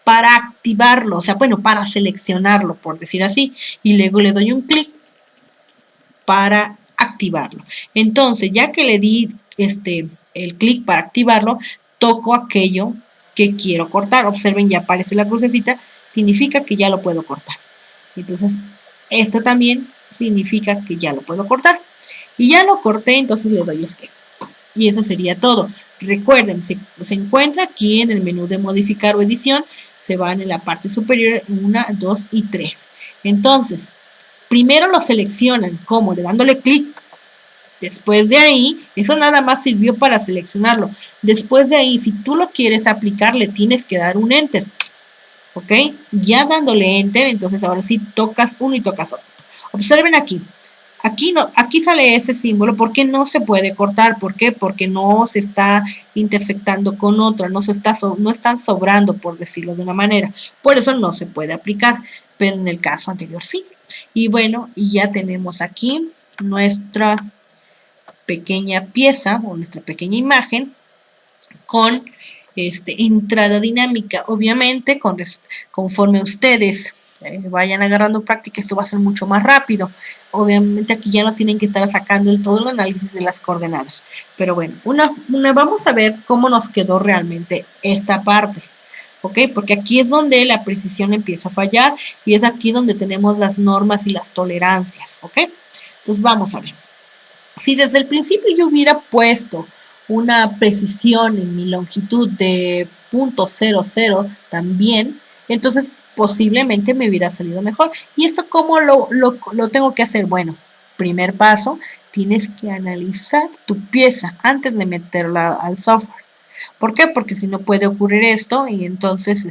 para activarlo, o sea, bueno, para seleccionarlo, por decir así. Y luego le doy un clic para activarlo. Entonces, ya que le di el clic para activarlo, toco aquello que quiero cortar. Observen, ya aparece la crucecita, significa que ya lo puedo cortar. Entonces, esto también significa que ya lo puedo cortar. Y ya lo corté, entonces le doy escape. Y eso sería todo. Recuerden, se encuentra aquí en el menú de modificar o edición, se van en la parte superior 1, 2 y 3. Entonces, primero lo seleccionan, ¿cómo? Dándole clic. Después de ahí, eso nada más sirvió para seleccionarlo. Después de ahí, si tú lo quieres aplicar, le tienes que dar un enter. ¿Ok? Ya dándole enter, entonces ahora sí tocas uno y tocas otro. Observen aquí. Aquí sale ese símbolo porque no se puede cortar. ¿Por qué? Porque no se está intersectando con otra, no están sobrando, por decirlo de una manera. Por eso no se puede aplicar, pero en el caso anterior sí. Y bueno, y ya tenemos aquí nuestra pequeña pieza o nuestra pequeña imagen con entrada dinámica. Obviamente, conforme ustedes vayan agarrando práctica, esto va a ser mucho más rápido. Obviamente aquí ya no tienen que estar sacando todo el análisis de las coordenadas. Pero bueno, vamos a ver cómo nos quedó realmente esta parte. ¿Ok? Porque aquí es donde la precisión empieza a fallar y es aquí donde tenemos las normas y las tolerancias. ¿Ok? Entonces vamos a ver. Si desde el principio yo hubiera puesto una precisión en mi longitud de 0.00 también, entonces posiblemente me hubiera salido mejor. ¿Y esto cómo lo tengo que hacer? Bueno, primer paso, tienes que analizar tu pieza antes de meterla al software. ¿Por qué? Porque si no puede ocurrir esto y entonces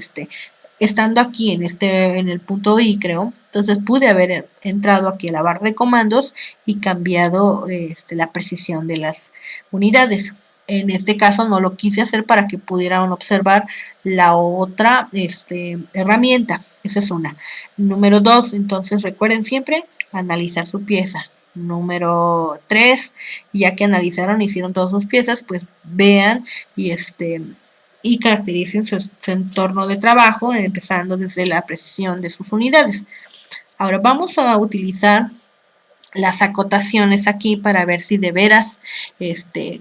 estando aquí en el punto I, creo, entonces pude haber entrado aquí a la barra de comandos y cambiado la precisión de las unidades. En este caso no lo quise hacer para que pudieran observar la otra herramienta. Esa es una. Número 2, entonces recuerden siempre analizar su pieza. Número 3, ya que analizaron, hicieron todas sus piezas, pues vean y caractericen su entorno de trabajo, empezando desde la precisión de sus unidades. Ahora vamos a utilizar las acotaciones aquí para ver si de veras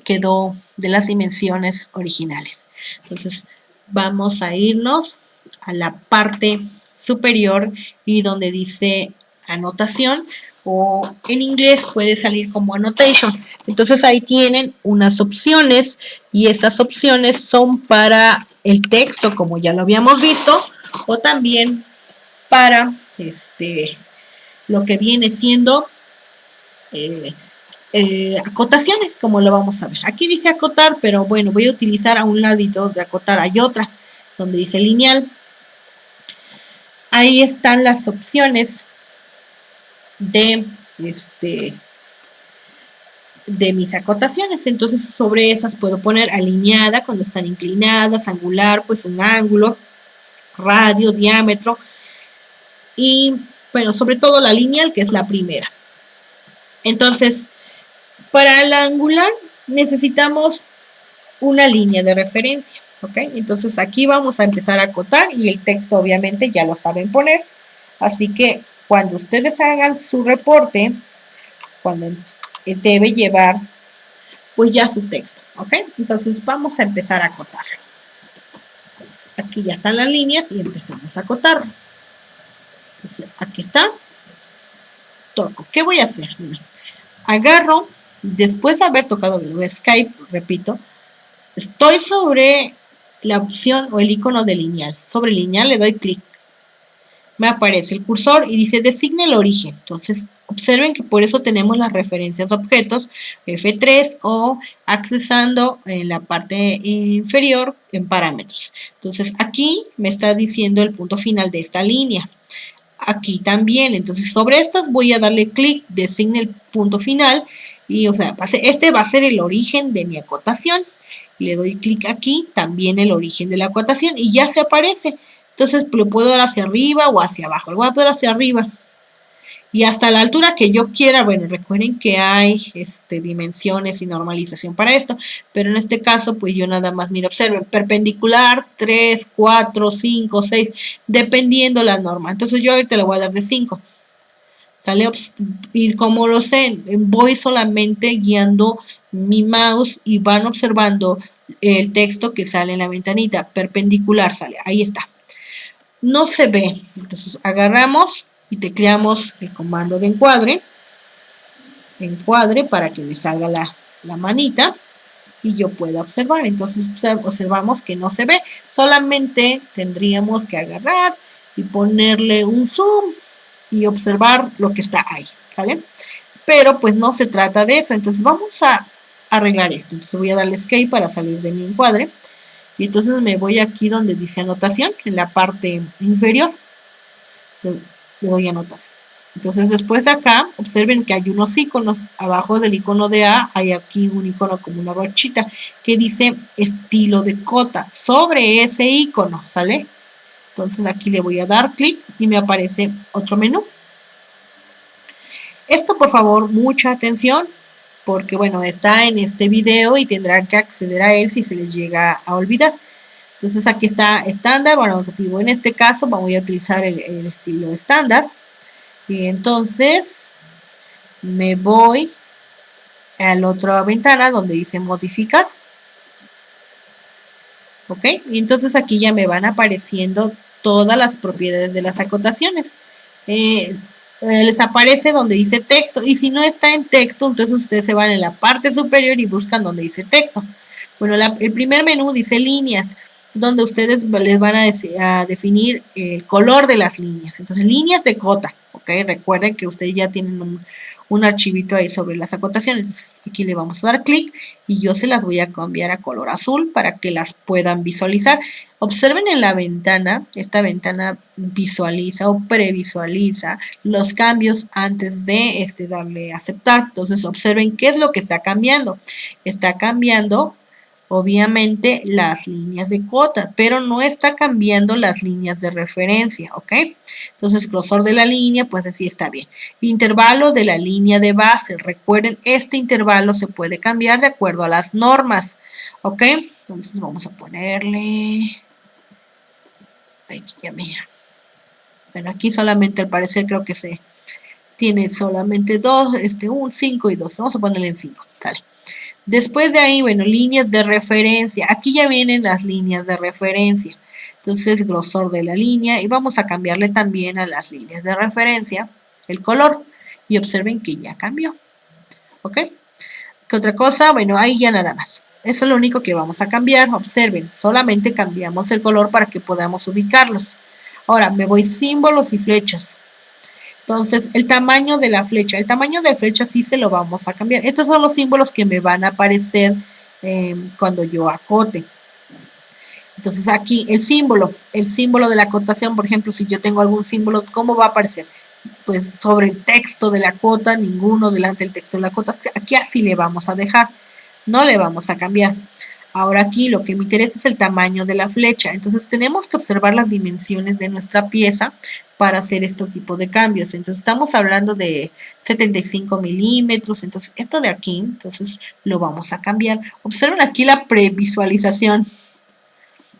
quedó de las dimensiones originales. Entonces vamos a irnos a la parte superior y donde dice anotación, o en inglés puede salir como annotation. Entonces ahí tienen unas opciones y esas opciones son para el texto, como ya lo habíamos visto, o también para lo que viene siendo acotaciones, como lo vamos a ver. Aquí dice acotar, pero bueno, voy a utilizar a un ladito de acotar, hay otra donde dice lineal. Ahí están las opciones de mis acotaciones. Entonces sobre esas puedo poner alineada cuando están inclinadas, angular, pues un ángulo, radio, diámetro y bueno, sobre todo la lineal, que es la primera. Entonces para la angular necesitamos una línea de referencia, ¿ok? Entonces aquí vamos a empezar a acotar y el texto obviamente ya lo saben poner, así que cuando ustedes hagan su reporte, cuando debe llevar pues ya su texto, ¿ok? Entonces vamos a empezar a acotarlo. Entonces, aquí ya están las líneas y empezamos a acotarlo. Entonces, aquí está. Toco. ¿Qué voy a hacer? Agarro, después de haber tocado el Skype, repito, estoy sobre la opción o el icono de lineal. Sobre lineal le doy clic. Me aparece el cursor y dice designe el origen. Entonces, observen que por eso tenemos las referencias objetos F3 o accesando en la parte inferior en parámetros. Entonces, aquí me está diciendo el punto final de esta línea. Aquí también, entonces sobre estas voy a darle clic, designe el punto final y o sea, este va a ser el origen de mi acotación. Le doy clic aquí, también el origen de la acotación y ya se aparece. Entonces lo puedo dar hacia arriba o hacia abajo. Lo voy a poner hacia arriba. Y hasta la altura que yo quiera, bueno, recuerden que hay dimensiones y normalización para esto, pero en este caso, pues yo nada más, mira, observen, perpendicular, 3, 4, 5, 6, dependiendo la norma. Entonces yo ahorita le voy a dar de 5. ¿Sale? Y como lo sé, voy solamente guiando mi mouse y van observando el texto que sale en la ventanita, perpendicular sale, ahí está. No se ve, entonces agarramos y tecleamos el comando de encuadre para que me salga la manita y yo pueda observar. Entonces observamos que no se ve, solamente tendríamos que agarrar y ponerle un zoom y observar lo que está ahí, ¿sale? Pero pues no se trata de eso, entonces vamos a arreglar esto. Entonces voy a darle escape para salir de mi encuadre y entonces me voy aquí donde dice anotación, en la parte inferior. Le doy anotación. Entonces después acá, observen que hay unos iconos. Abajo del icono de A hay aquí un icono como una brochita que dice estilo de cota. Sobre ese icono, ¿sale? Entonces aquí le voy a dar clic y me aparece otro menú. Esto por favor, mucha atención, porque bueno, está en este video y tendrán que acceder a él si se les llega a olvidar. Entonces aquí está estándar o anotativo. En este caso voy a utilizar el estilo estándar. Y entonces me voy a la otra ventana donde dice modificar. ¿Ok? Y entonces aquí ya me van apareciendo todas las propiedades de las acotaciones. Les aparece donde dice texto. Y si no está en texto, entonces ustedes se van en la parte superior y buscan donde dice texto. Bueno, el primer menú dice líneas, donde ustedes les van a definir el color de las líneas. Entonces, líneas de cota, ¿ok? Recuerden que ustedes ya tienen un archivito ahí sobre las acotaciones. Entonces, aquí le vamos a dar clic y yo se las voy a cambiar a color azul para que las puedan visualizar. Observen en la ventana, esta ventana visualiza o previsualiza los cambios antes de darle a aceptar. Entonces, observen qué es lo que está cambiando. Está cambiando obviamente las líneas de cota, pero no está cambiando las líneas de referencia, ¿ok? Entonces, grosor de la línea, pues así está bien. Intervalo de la línea de base, recuerden, este intervalo se puede cambiar de acuerdo a las normas, ¿ok? Entonces, vamos a ponerle... Aquí ya mira. Bueno, aquí solamente al parecer creo que se tiene solamente dos, un 5 y 2. Vamos a ponerle en 5, dale. Después de ahí, bueno, líneas de referencia. Aquí ya vienen las líneas de referencia. Entonces, grosor de la línea. Y vamos a cambiarle también a las líneas de referencia el color. Y observen que ya cambió. ¿Ok? ¿Qué otra cosa? Bueno, ahí ya nada más. Eso es lo único que vamos a cambiar. Observen, solamente cambiamos el color para que podamos ubicarlos. Ahora, me voy símbolos y flechas. Entonces, el tamaño de la flecha. El tamaño de la flecha sí se lo vamos a cambiar. Estos son los símbolos que me van a aparecer cuando yo acote. Entonces, aquí el símbolo de la acotación, por ejemplo, si yo tengo algún símbolo, ¿cómo va a aparecer? Pues sobre el texto de la cota, ninguno delante del texto de la cota. Aquí así le vamos a dejar. No le vamos a cambiar. Ahora aquí lo que me interesa es el tamaño de la flecha. Entonces tenemos que observar las dimensiones de nuestra pieza para hacer estos tipos de cambios. Entonces estamos hablando de 75 milímetros. Entonces esto de aquí, entonces lo vamos a cambiar. Observen aquí la previsualización.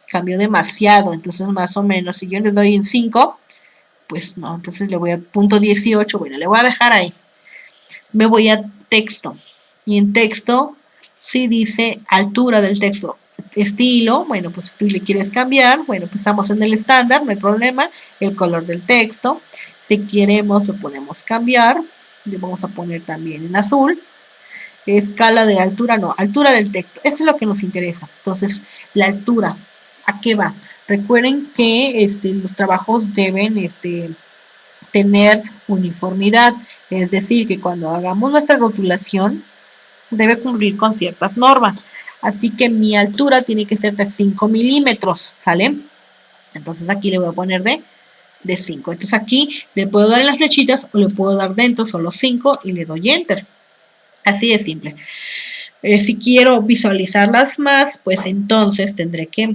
Cambió demasiado. Entonces más o menos si yo le doy en 5, pues no, entonces le voy a punto 18, bueno, le voy a dejar ahí. Me voy a texto, y en texto sí dice altura del texto, estilo, bueno, pues si tú le quieres cambiar, bueno, pues estamos en el estándar, no hay problema, el color del texto, si queremos lo podemos cambiar, le vamos a poner también en azul, escala de altura, no, altura del texto, eso es lo que nos interesa. Entonces, la altura, ¿a qué va? Recuerden que los trabajos deben tener uniformidad, es decir, que cuando hagamos nuestra rotulación debe cumplir con ciertas normas. Así que mi altura tiene que ser de 5 milímetros, ¿sale? Entonces aquí le voy a poner de 5. Entonces aquí le puedo dar en las flechitas o le puedo dar dentro solo 5 y le doy enter. Así de simple. Si quiero visualizarlas más, pues entonces tendré que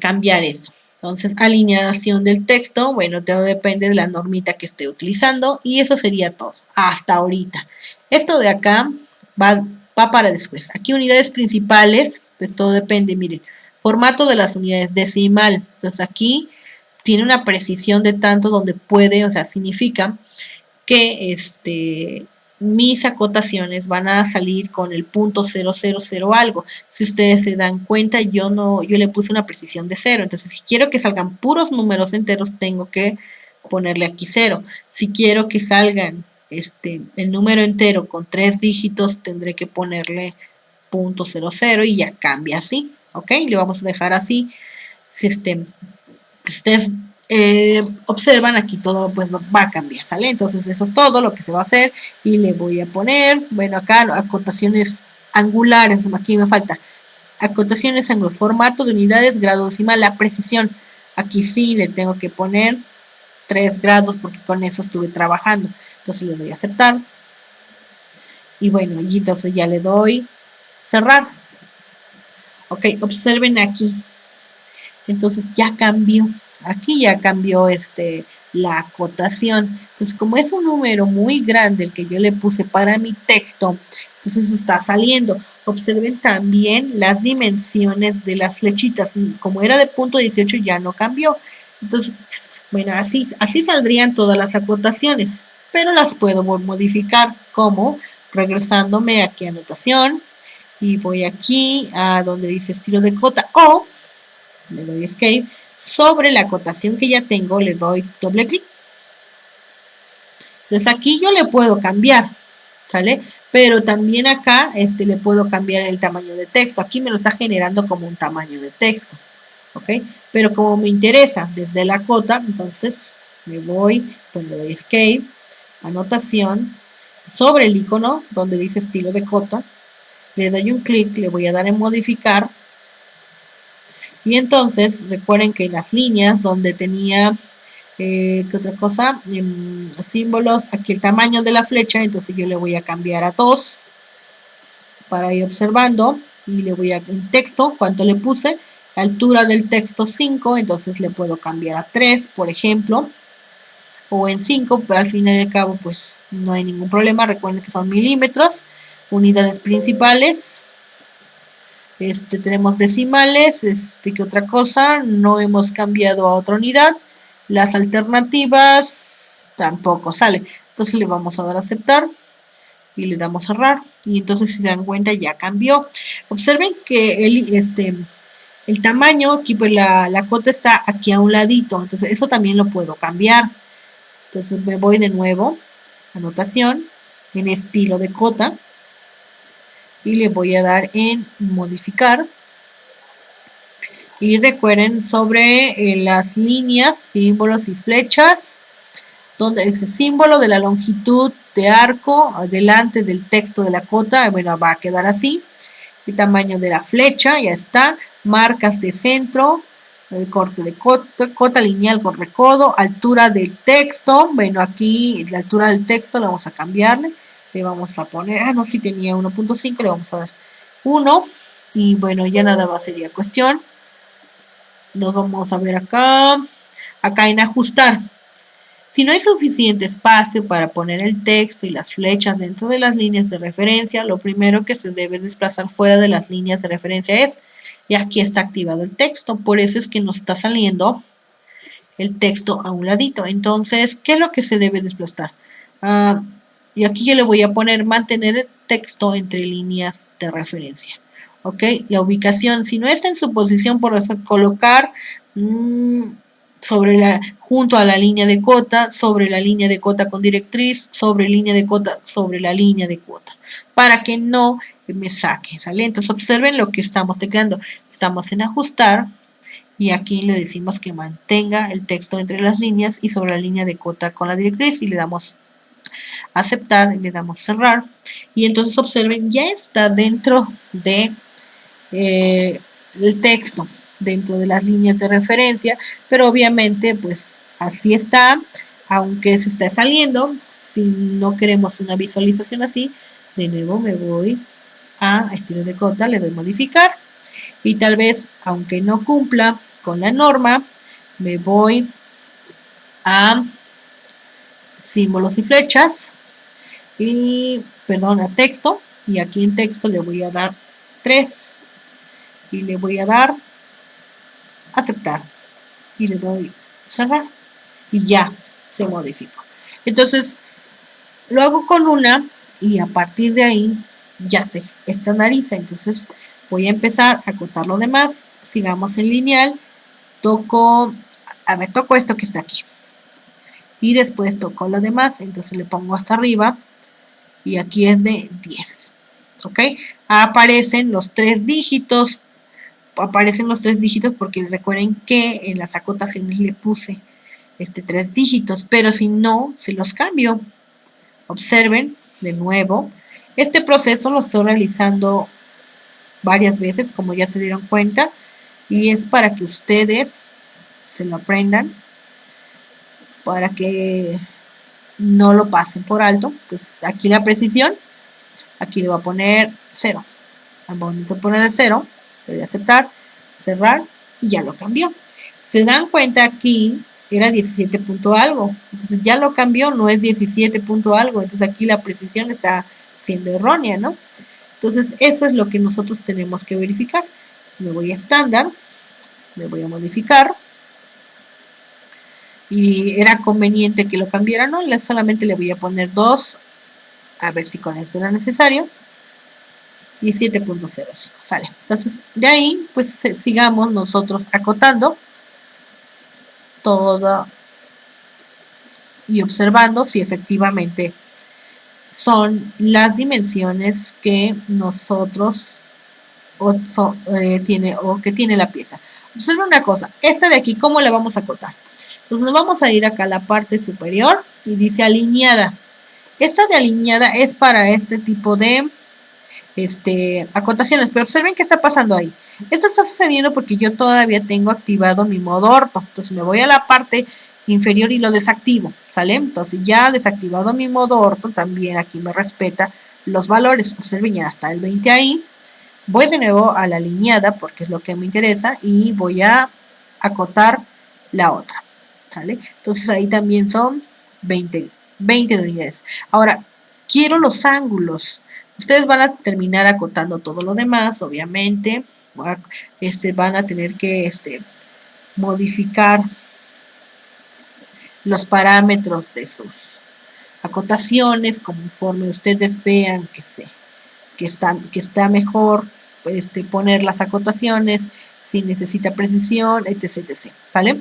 cambiar esto. Entonces, alineación del texto, bueno, todo depende de la normita que esté utilizando y eso sería todo, hasta ahorita. Esto de acá va para después. Aquí unidades principales, pues todo depende, miren, formato de las unidades decimal. Entonces aquí tiene una precisión de tanto donde puede, o sea, significa que mis acotaciones van a salir con el punto 000 algo. Si ustedes se dan cuenta, yo le puse una precisión de 0. Entonces, si quiero que salgan puros números enteros, tengo que ponerle aquí 0. Si quiero que salgan el número entero con 3 dígitos, tendré que ponerle punto 00 y ya cambia así. ¿Ok? Le vamos a dejar así. Si ustedes observan, aquí todo pues va a cambiar, ¿sale? Entonces eso es todo lo que se va a hacer y le voy a poner, bueno, acá acotaciones angulares, aquí me falta acotaciones en el formato de unidades, grado decimal, la precisión, aquí sí le tengo que poner 3 grados porque con eso estuve trabajando, entonces le doy a aceptar y bueno, y entonces ya le doy cerrar. Ok, observen aquí, entonces ya cambió. Aquí ya cambió la acotación. Pues como es un número muy grande el que yo le puse para mi texto, entonces está saliendo. Observen también las dimensiones de las flechitas. Como era de punto 18 ya no cambió. Entonces, bueno, así saldrían todas las acotaciones, pero las puedo modificar como regresándome aquí a anotación y voy aquí a donde dice estilo de cota o le doy escape, sobre la acotación que ya tengo le doy doble clic. Entonces aquí yo le puedo cambiar, ¿sale? Pero también acá le puedo cambiar el tamaño de texto. Aquí me lo está generando como un tamaño de texto, ¿ok? Pero como me interesa desde la cota, entonces me voy, pues le doy escape, anotación, sobre el icono donde dice estilo de cota, le doy un clic, le voy a dar en modificar. Y entonces, recuerden que las líneas donde tenía, ¿qué otra cosa? Símbolos, aquí el tamaño de la flecha, entonces yo le voy a cambiar a 2 para ir observando y le voy a, en texto, ¿cuánto le puse? Altura del texto 5, entonces le puedo cambiar a 3, por ejemplo, o en 5, pero al fin y al cabo, pues no hay ningún problema, recuerden que son milímetros, unidades principales. Tenemos decimales, ¿qué otra cosa? No hemos cambiado a otra unidad. Las alternativas tampoco sale. Entonces le vamos a dar a aceptar y le damos a cerrar. Y entonces si se dan cuenta ya cambió. Observen que el tamaño, aquí pues la cota está aquí a un ladito. Entonces eso también lo puedo cambiar. Entonces me voy de nuevo, anotación, en estilo de cota. Y le voy a dar en modificar y recuerden sobre las líneas, símbolos y flechas, donde ese símbolo de la longitud de arco delante del texto de la cota, bueno, va a quedar así. El tamaño de la flecha ya está, marcas de centro, el corte de cota lineal con recodo, altura del texto, bueno, aquí la altura del texto la vamos a cambiarle, le vamos a poner, no, si tenía 1.5, le vamos a dar 1, y bueno, ya nada más sería cuestión. Nos vamos a ver acá en ajustar. Si no hay suficiente espacio para poner el texto y las flechas dentro de las líneas de referencia, lo primero que se debe desplazar fuera de las líneas de referencia es, y aquí está activado el texto, por eso es que nos está saliendo el texto a un ladito. Entonces, ¿qué es lo que se debe desplazar? Y aquí yo le voy a poner mantener el texto entre líneas de referencia. ¿Ok? La ubicación, si no está en su posición, por eso colocar junto a la línea de cota, sobre la línea de cota con directriz, sobre línea de cota, sobre la línea de cota, para que no me saque, ¿sale? Entonces observen lo que estamos tecleando. Estamos en ajustar y aquí le decimos que mantenga el texto entre las líneas y sobre la línea de cota con la directriz y le damos aceptar y le damos cerrar. Y entonces observen, ya está dentro de el texto, dentro de las líneas de referencia, pero obviamente pues así está, aunque se está saliendo. Si no queremos una visualización así, de nuevo me voy a estilo de cota, le doy modificar y tal vez, aunque no cumpla con la norma, me voy a símbolos y flechas y, perdón, a texto, y aquí en texto le voy a dar 3 y le voy a dar aceptar y le doy cerrar y ya se modificó. Entonces lo hago con una y a partir de ahí ya se estandariza. Entonces voy a empezar a acotar lo demás. Sigamos en lineal. Toco esto que está aquí y después toco lo demás. Entonces le pongo hasta arriba y aquí es de 10. ¿Ok? Aparecen los 3 dígitos. Aparecen los 3 dígitos porque recuerden que en las acotaciones le puse 3 dígitos, pero si no, se los cambio. Observen de nuevo. Este proceso lo estoy realizando varias veces, como ya se dieron cuenta, y es para que ustedes se lo aprendan, para que no lo pasen por alto. Entonces aquí la precisión, aquí le voy a poner 0. Al momento de poner el 0, le voy a aceptar, cerrar y ya lo cambió. Se dan cuenta aquí era 17 punto algo, entonces ya lo cambió, no es 17 punto algo, entonces aquí la precisión está siendo errónea, ¿no? Entonces eso es lo que nosotros tenemos que verificar. Entonces me voy a estándar, me voy a modificar y era conveniente que lo cambiara, ¿no? Solamente le voy a poner 2, a ver si con esto era necesario. 17.05, sale. Entonces, de ahí, pues sigamos nosotros acotando todo y observando si efectivamente son las dimensiones que nosotros que tiene la pieza. Observa una cosa, esta de aquí, ¿cómo la vamos a acotar? Pues nos vamos a ir acá a la parte superior y dice alineada. Esta de alineada es para este tipo de acotaciones, pero observen qué está pasando ahí. Esto está sucediendo porque yo todavía tengo activado mi modo orto. Entonces me voy a la parte inferior y lo desactivo, ¿sale? Entonces ya desactivado mi modo orto, también aquí me respeta los valores. Observen, ya está el 20 ahí. Voy de nuevo a la alineada porque es lo que me interesa y voy a acotar la otra, ¿sale? Entonces ahí también son 20 de unidades. Ahora, quiero los ángulos. Ustedes van a terminar acotando todo lo demás, obviamente. Van a tener que modificar los parámetros de sus acotaciones conforme ustedes vean que está mejor poner las acotaciones, si necesita precisión, etc, etc. ¿Vale?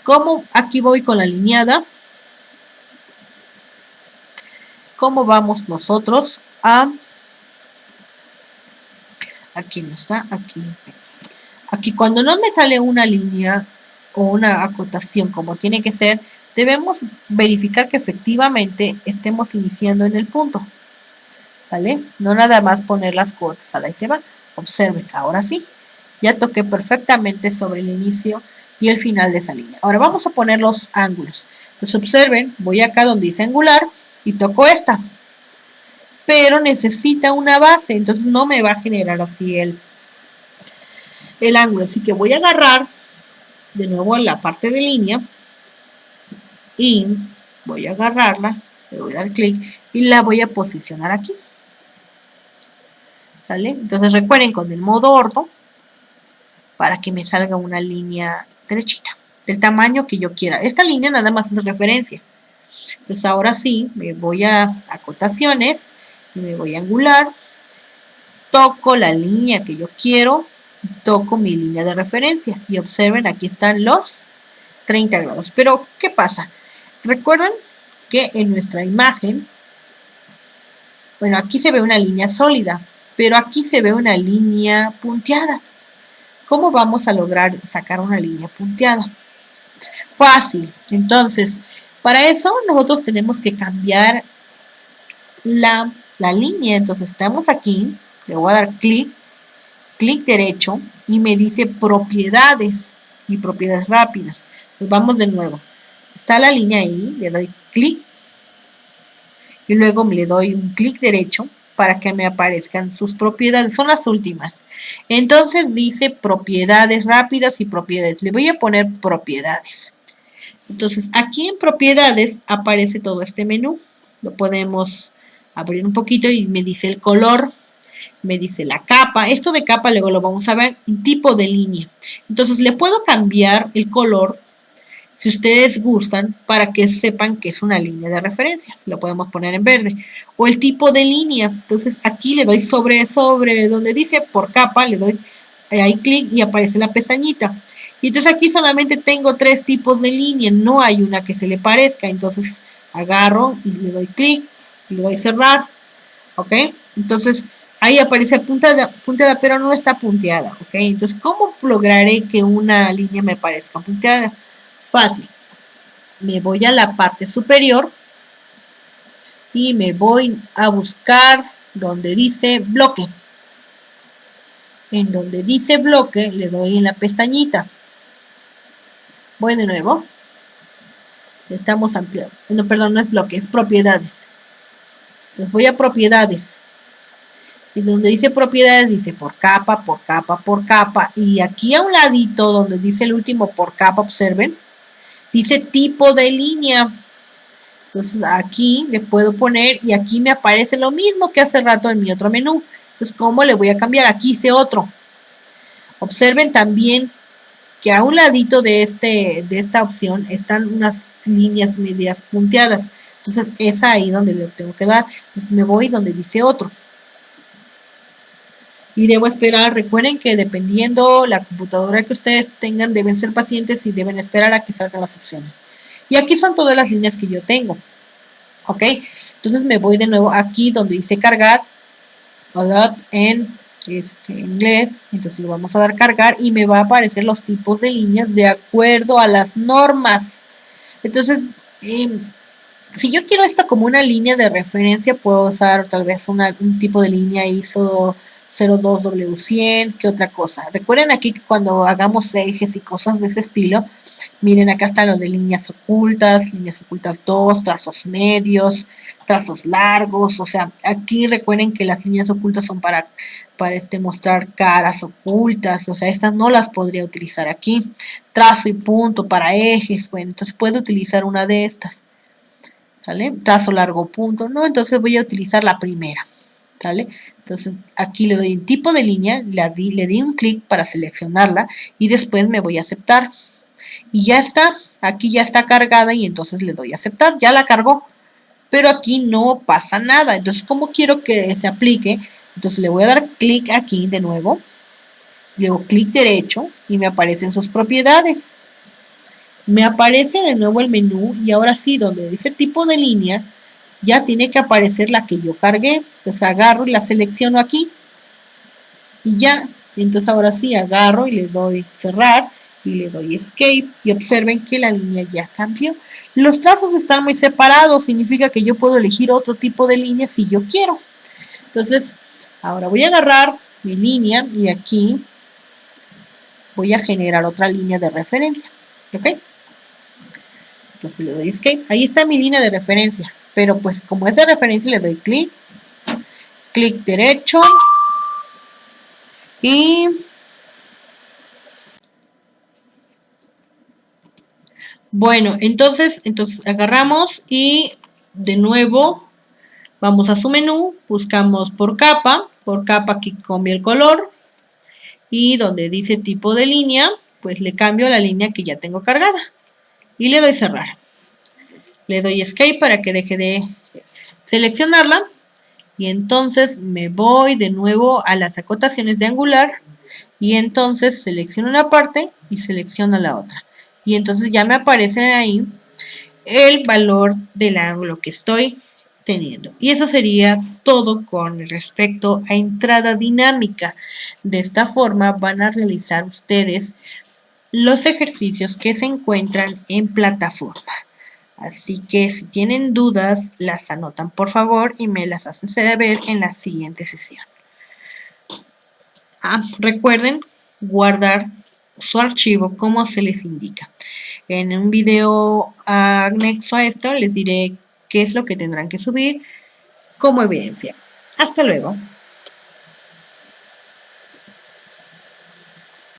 Como aquí voy con la alineada, ¿cómo vamos nosotros a... Aquí no está, aquí cuando no me sale una línea o una acotación como tiene que ser, debemos verificar que efectivamente estemos iniciando en el punto, ¿vale? No nada más poner las cuotas a la y se va. Observen, ahora sí, ya toqué perfectamente sobre el inicio y el final de esa línea. Ahora vamos a poner los ángulos. Pues observen, voy acá donde dice angular y toco esta, pero necesita una base, entonces no me va a generar así el ángulo. Así que voy a agarrar de nuevo en la parte de línea y voy a agarrarla, le voy a dar clic y la voy a posicionar aquí. ¿Sale? Entonces recuerden con el modo orto para que me salga una línea derechita. del tamaño que yo quiera. Esta línea nada más es referencia. Entonces ahora sí, me voy a acotaciones, y me voy a angular, toco la línea que yo quiero, toco mi línea de referencia y observen, aquí están los 30 grados. Pero, ¿qué pasa? Recuerden que en nuestra imagen, bueno, aquí se ve una línea sólida, pero aquí se ve una línea punteada. ¿Cómo vamos a lograr sacar una línea punteada? Fácil. Entonces, para eso nosotros tenemos que cambiar la línea. Entonces, estamos aquí, le voy a dar clic derecho y me dice propiedades y propiedades rápidas. Pues vamos de nuevo. Está la línea ahí, le doy clic y luego le doy un clic derecho para que me aparezcan sus propiedades. Son las últimas. Entonces dice propiedades rápidas y propiedades. Le voy a poner propiedades. Entonces aquí en propiedades aparece todo este menú. Lo podemos abrir un poquito y me dice el color, me dice la capa. Esto de capa luego lo vamos a ver en tipo de línea. Entonces le puedo cambiar el color si ustedes gustan, para que sepan que es una línea de referencia. Lo podemos poner en verde. O el tipo de línea. Entonces aquí le doy sobre donde dice por capa, le doy ahí clic y aparece la pestañita. Y entonces aquí solamente tengo 3 tipos de línea, no hay una que se le parezca. Entonces agarro y le doy clic, le doy cerrar. ¿Ok? Entonces ahí aparece punteada, pero no está punteada. ¿Ok? Entonces, ¿cómo lograré que una línea me parezca punteada? Fácil. Me voy a la parte superior y me voy a buscar donde dice bloque. En donde dice bloque le doy en la pestañita. Voy de nuevo. Estamos ampliando. No, perdón, no es bloque, es propiedades. Entonces voy a propiedades. Y donde dice propiedades dice por capa, por capa, por capa. Y aquí a un ladito donde dice el último por capa, observen, dice tipo de línea. Entonces aquí le puedo poner y aquí me aparece lo mismo que hace rato en mi otro menú. Entonces, ¿cómo le voy a cambiar? Aquí hice otro. Observen también que a un ladito de esta opción están unas líneas medias punteadas. Entonces, es ahí donde le tengo que dar. Entonces, me voy donde dice otro. Y debo esperar. Recuerden que dependiendo la computadora que ustedes tengan, deben ser pacientes y deben esperar a que salgan las opciones. Y aquí son todas las líneas que yo tengo. ¿Ok? Entonces me voy de nuevo aquí donde dice cargar. A lot en inglés. Entonces le vamos a dar cargar y me va a aparecer los tipos de líneas de acuerdo a las normas. Entonces, si yo quiero esto como una línea de referencia, puedo usar tal vez un tipo de línea ISO 02W100, ¿qué otra cosa? Recuerden aquí que cuando hagamos ejes y cosas de ese estilo, miren, acá están los de líneas ocultas 2, trazos medios, trazos largos. O sea, aquí recuerden que las líneas ocultas son para mostrar caras ocultas. O sea, estas no las podría utilizar aquí. Trazo y punto para ejes. Bueno, entonces puedo utilizar una de estas. ¿Sale? Trazo largo punto, ¿no? Entonces voy a utilizar la primera. ¿Sale? Entonces aquí le doy un tipo de línea, le di un clic para seleccionarla y después me voy a aceptar. Y ya está, aquí ya está cargada y entonces le doy a aceptar, ya la cargó. Pero aquí no pasa nada. Entonces, ¿cómo quiero que se aplique? Entonces le voy a dar clic aquí de nuevo. Luego clic derecho y me aparecen sus propiedades. Me aparece de nuevo el menú y ahora sí, donde dice tipo de línea, ya tiene que aparecer la que yo cargué. Entonces agarro y la selecciono aquí. Y ya, entonces ahora sí agarro y le doy cerrar y le doy escape y observen que la línea ya cambió. Los trazos están muy separados, significa que yo puedo elegir otro tipo de línea si yo quiero. Entonces, ahora voy a agarrar mi línea y aquí voy a generar otra línea de referencia. ¿Ok? Entonces le doy escape. Ahí está mi línea de referencia. Pero pues como es de referencia le doy clic derecho y bueno, entonces agarramos y de nuevo vamos a su menú, buscamos por capa aquí cambia el color y donde dice tipo de línea, pues le cambio a la línea que ya tengo cargada y le doy cerrar. Le doy escape para que deje de seleccionarla y entonces me voy de nuevo a las acotaciones de angular y entonces selecciono una parte y selecciono la otra. Y entonces ya me aparece ahí el valor del ángulo que estoy teniendo. Y eso sería todo con respecto a entrada dinámica. De esta forma van a realizar ustedes los ejercicios que se encuentran en plataforma. Así que si tienen dudas, las anotan por favor y me las hacen saber en la siguiente sesión. Recuerden guardar su archivo como se les indica. En un video anexo a esto les diré qué es lo que tendrán que subir como evidencia. Hasta luego.